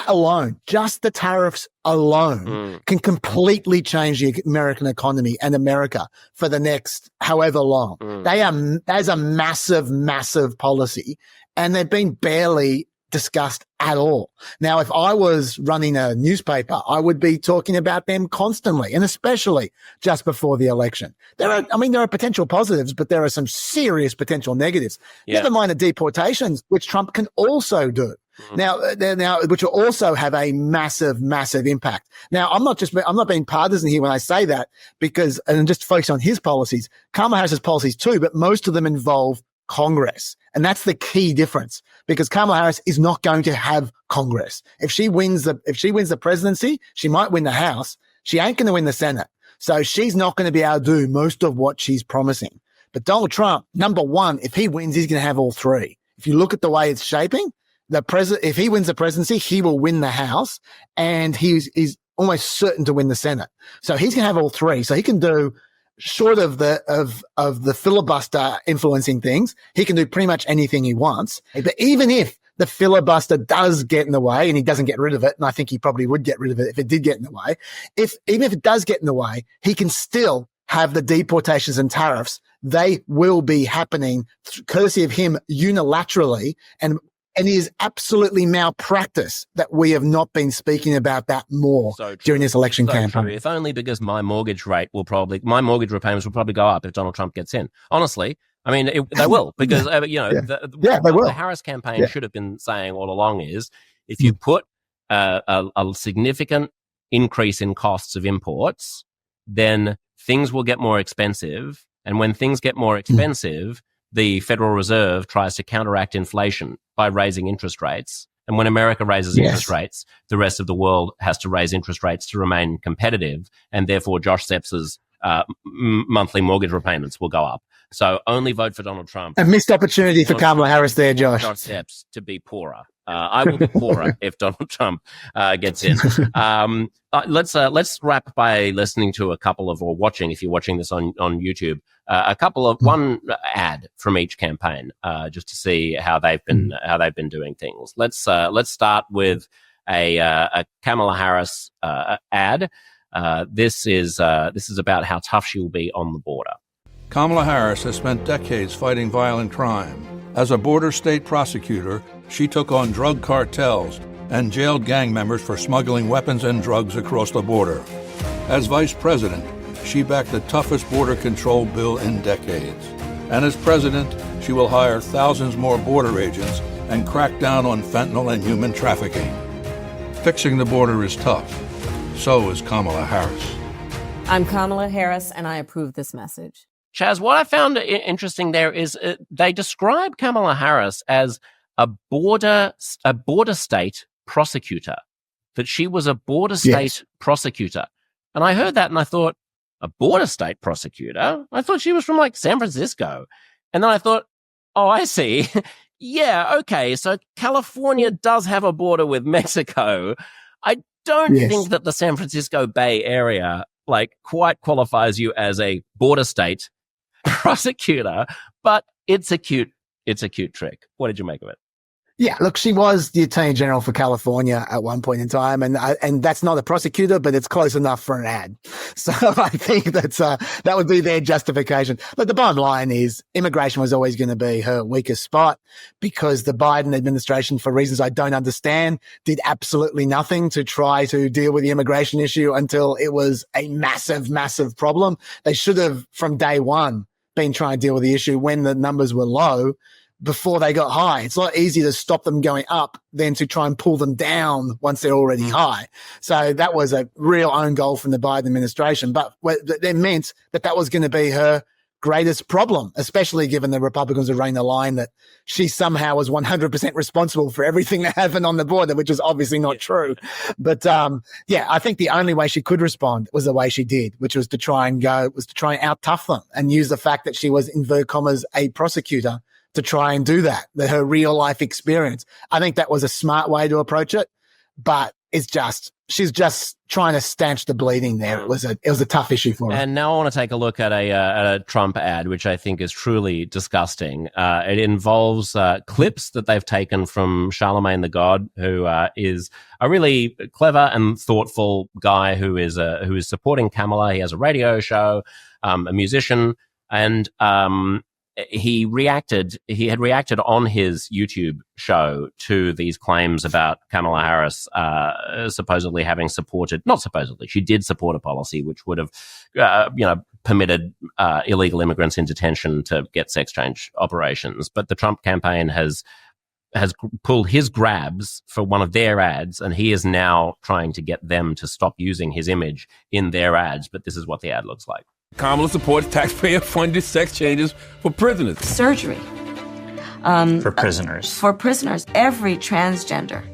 alone, just the tariffs alone can completely change the American economy and America for the next however long. That is a massive, massive policy, and they've been barely discussed at all. Now, if I was running a newspaper, I would be talking about them constantly, and especially just before the election. There are potential positives, but there are some serious potential negatives. Yeah. Never mind the deportations, which Trump can also do. Now, which will also have a massive, massive impact. Now, I'm not being partisan here when I say that, because, and just focus on his policies, Kamala Harris's policies too, but most of them involve Congress. And that's the key difference, because Kamala Harris is not going to have Congress. If she wins the presidency, she might win the House. She ain't going to win the Senate. So she's not going to be able to do most of what she's promising. But Donald Trump, number one, if he wins, he's going to have all three. If you look at the way it's shaping, if he wins the presidency, he will win the House, and he's almost certain to win the Senate. So he's going to have all three. So he can do, short of the filibuster influencing things, he can do pretty much anything he wants. But even if the filibuster does get in the way, and he doesn't get rid of it, and I think he probably would get rid of it if it did get in the way, even if it does get in the way, he can still have the deportations and tariffs. They will be happening courtesy of him unilaterally, and it is absolutely malpractice that we have not been speaking about that more during this election campaign. True. If only because my mortgage repayments will probably go up if Donald Trump gets in. Honestly, I mean, they will, because they will. The Harris campaign should have been saying all along is, if you put a significant increase in costs of imports, then things will get more expensive, and when things get more expensive, the Federal Reserve tries to counteract inflation by raising interest rates. And when America raises interest rates, the rest of the world has to raise interest rates to remain competitive. And therefore, Josh Sepps's monthly mortgage repayments will go up. So only vote for Donald Trump. A missed opportunity for Kamala Harris there, Josh. Josh Seps to be poorer. I will be poorer if Donald Trump gets in. Let's wrap by listening to a couple of, or watching, if you're watching this on YouTube, one ad from each campaign, just to see how they've been doing things. Let's start with a Kamala Harris ad. This is about how tough she will be on the border. Kamala Harris has spent decades fighting violent crime. As a border state prosecutor, she took on drug cartels and jailed gang members for smuggling weapons and drugs across the border. As vice president, she backed the toughest border control bill in decades. And as president, she will hire thousands more border agents and crack down on fentanyl and human trafficking. Fixing the border is tough. So is Kamala Harris. I'm Kamala Harris, and I approve this message. Chaz, what I found interesting there is they describe Kamala Harris as a border state prosecutor, that she was a border state prosecutor. And I heard that and I thought, a border state prosecutor? I thought she was from like San Francisco. And then I thought, oh, I see. Yeah, okay. So California does have a border with Mexico. I don't think that the San Francisco Bay Area quite qualifies you as a border state prosecutor, but it's a cute trick. What did you make of it? Yeah, look, she was the Attorney General for California at one point in time, and that's not a prosecutor, but it's close enough for an ad. So I think that would be their justification. But the bottom line is immigration was always going to be her weakest spot, because the Biden administration, for reasons I don't understand, did absolutely nothing to try to deal with the immigration issue until it was a massive, massive problem. They should have, from day one, been trying to deal with the issue when the numbers were low, before they got high. It's a lot easier to stop them going up than to try and pull them down once they're already high. So that was a real own goal from the Biden administration. But that meant that was going to be her greatest problem, especially given the Republicans are running the line that she somehow was 100% responsible for everything that happened on the border, which is obviously not true. But I think the only way she could respond was the way she did, which was to try and out-tough them and use the fact that she was, inverted commas, a prosecutor to try and do that, her real life experience. I think that was a smart way to approach it, but she's just trying to stanch the bleeding there. It was a tough issue for her. And now I want to take a look at a Trump ad, which I think is truly disgusting. It involves clips that they've taken from Charlamagne the God, who is a really clever and thoughtful guy who is supporting Kamala. He has a radio show, a musician, and he had reacted on his YouTube show to these claims about Kamala Harris supposedly having supported, not supposedly, she did support a policy which would have, permitted illegal immigrants in detention to get sex change operations. But the Trump campaign has pulled his grabs for one of their ads, and he is now trying to get them to stop using his image in their ads. But this is what the ad looks like. Kamala supports taxpayer-funded sex changes for prisoners. Surgery. For prisoners. For prisoners. Every transgender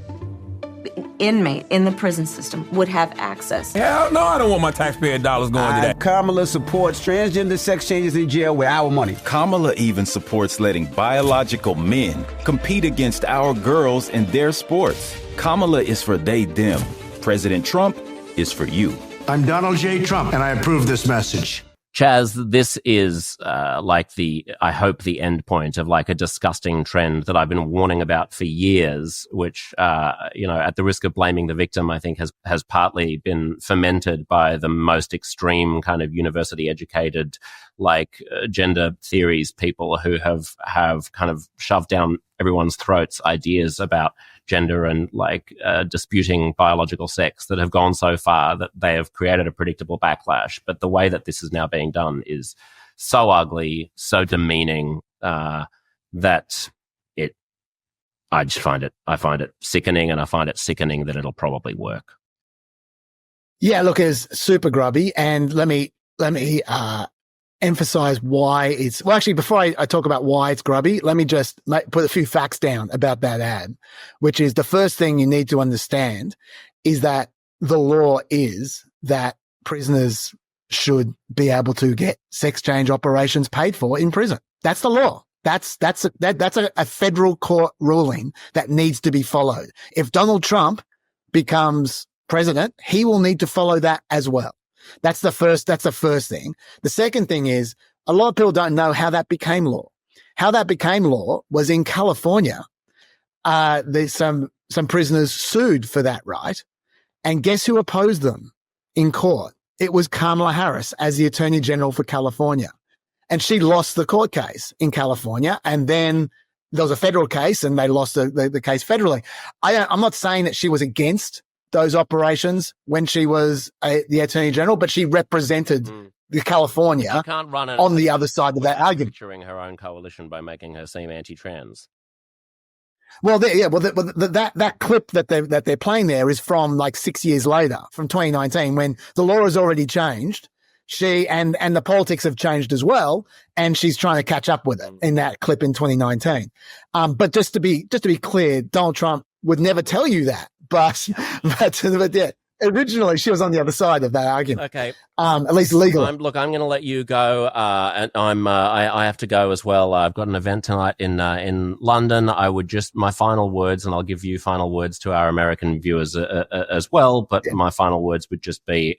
inmate in the prison system would have access. Hell no, I don't want my taxpayer dollars going to that. Kamala supports transgender sex changes in jail with our money. Kamala even supports letting biological men compete against our girls in their sports. Kamala is for they, them. President Trump is for you. I'm Donald J. Trump, and I approve this message. Chaz, this is I hope the end point of like a disgusting trend that I've been warning about for years, which, at the risk of blaming the victim, I think has partly been fermented by the most extreme kind of university educated, gender theories people who have kind of shoved down everyone's throats ideas about gender and disputing biological sex that have gone so far that they have created a predictable backlash. But the way that this is now being done is so ugly, so demeaning, that I find it sickening, and I find it sickening that it'll probably work. Yeah, look, it's super grubby, and let me emphasize why it's, well, actually, before I talk about why it's grubby, let me just put a few facts down about that ad, which is the first thing you need to understand is that the law is that prisoners should be able to get sex change operations paid for in prison. That's the law. That's a federal court ruling that needs to be followed. If Donald Trump becomes president, he will need to follow that as well. That's the first thing. The second thing is a lot of people don't know how that became law. How that became law was in California. There's some prisoners sued for that right. And guess who opposed them in court? It was Kamala Harris as the Attorney General for California. And she lost the court case in California. And then there was a federal case and they lost the case federally. I'm not saying that she was against those operations when she was the Attorney General, but she represented the California on the other side of that argument. Picturing her own coalition by making her seem anti-trans. Well, that clip that they're playing there is from 6 years later, from 2019, when the law has already changed. She and the politics have changed as well, and she's trying to catch up with it in that clip in 2019. But just to be clear, Donald Trump would never tell you that. But yeah, originally she was on the other side of that argument. Okay, at least legally. I'm going to let you go, and I have to go as well. I've got an event tonight in London. I would just my final words, and I'll give you final words to our American viewers as well. But my final words would just be.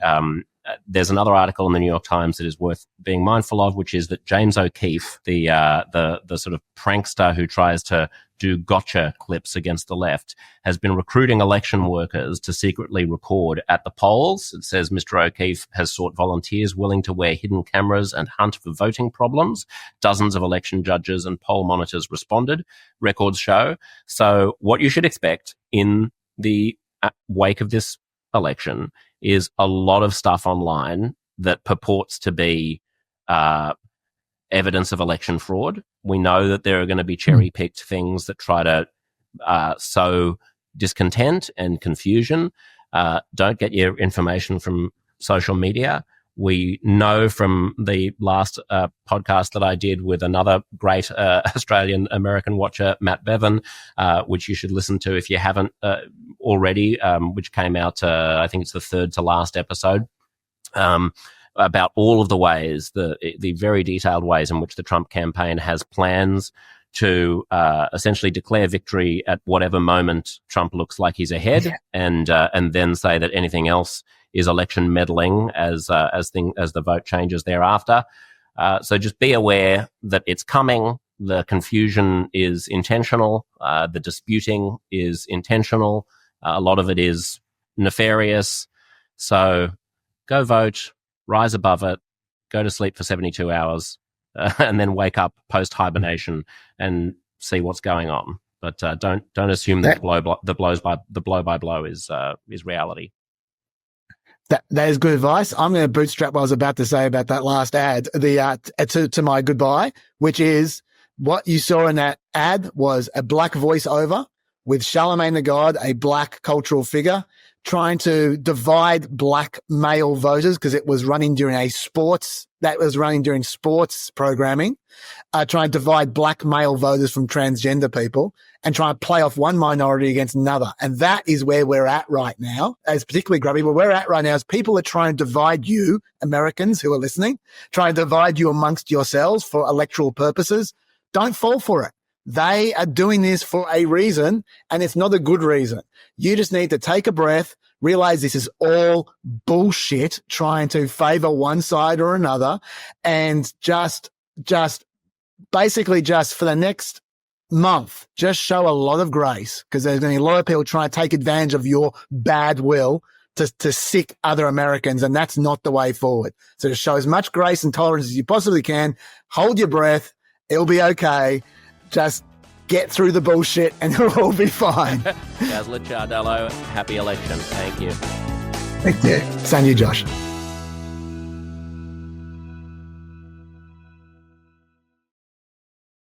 There's another article in the New York Times that is worth being mindful of, which is that James O'Keefe, the sort of prankster who tries to do gotcha clips against the left, has been recruiting election workers to secretly record at the polls. It says Mr. O'Keefe has sought volunteers willing to wear hidden cameras and hunt for voting problems. Dozens of election judges and poll monitors responded, records show. So what you should expect in the wake of this election is a lot of stuff online that purports to be evidence of election fraud. We know that there are going to be cherry-picked things that try to sow discontent and confusion. Don't get your information from social media. We know from the last podcast that I did with another great Australian-American watcher, Matt Bevan, which you should listen to if you haven't already, which came out, I think it's the third to last episode, about all of the ways, the very detailed ways in which the Trump campaign has plans to essentially declare victory at whatever moment Trump looks like he's ahead, and then say that anything else is election meddling as the vote changes thereafter. So just be aware that it's coming. The confusion is intentional. The disputing is intentional. A lot of it is nefarious. So go vote, rise above it, go to sleep for 72 hours, and then wake up post-hibernation and see what's going on. But don't assume that the blow by blow is reality. That is good advice. I'm going to bootstrap what I was about to say about that last ad, to my goodbye, which is what you saw in that ad was a black voiceover with Charlamagne the God, a black cultural figure, trying to divide black male voters because it was running during sports programming, trying to divide black male voters from transgender people and try and play off one minority against another. And that is where we're at right now, as particularly grubby. Where we're at right now is people are trying to divide you, Americans who are listening, trying to divide you amongst yourselves for electoral purposes. Don't fall for it. They are doing this for a reason, and it's not a good reason. You just need to take a breath, realize this is all bullshit, trying to favor one side or another, and just basically just for the next month, just show a lot of grace, because there's going to be a lot of people trying to take advantage of your bad will to sick other Americans, and that's not the way forward. So just show as much grace and tolerance as you possibly can. Hold your breath. It'll be okay. Just get through the bullshit and it'll all be fine. Guys, Licciardello, happy election. Thank you. Thank you. Same to you, Josh.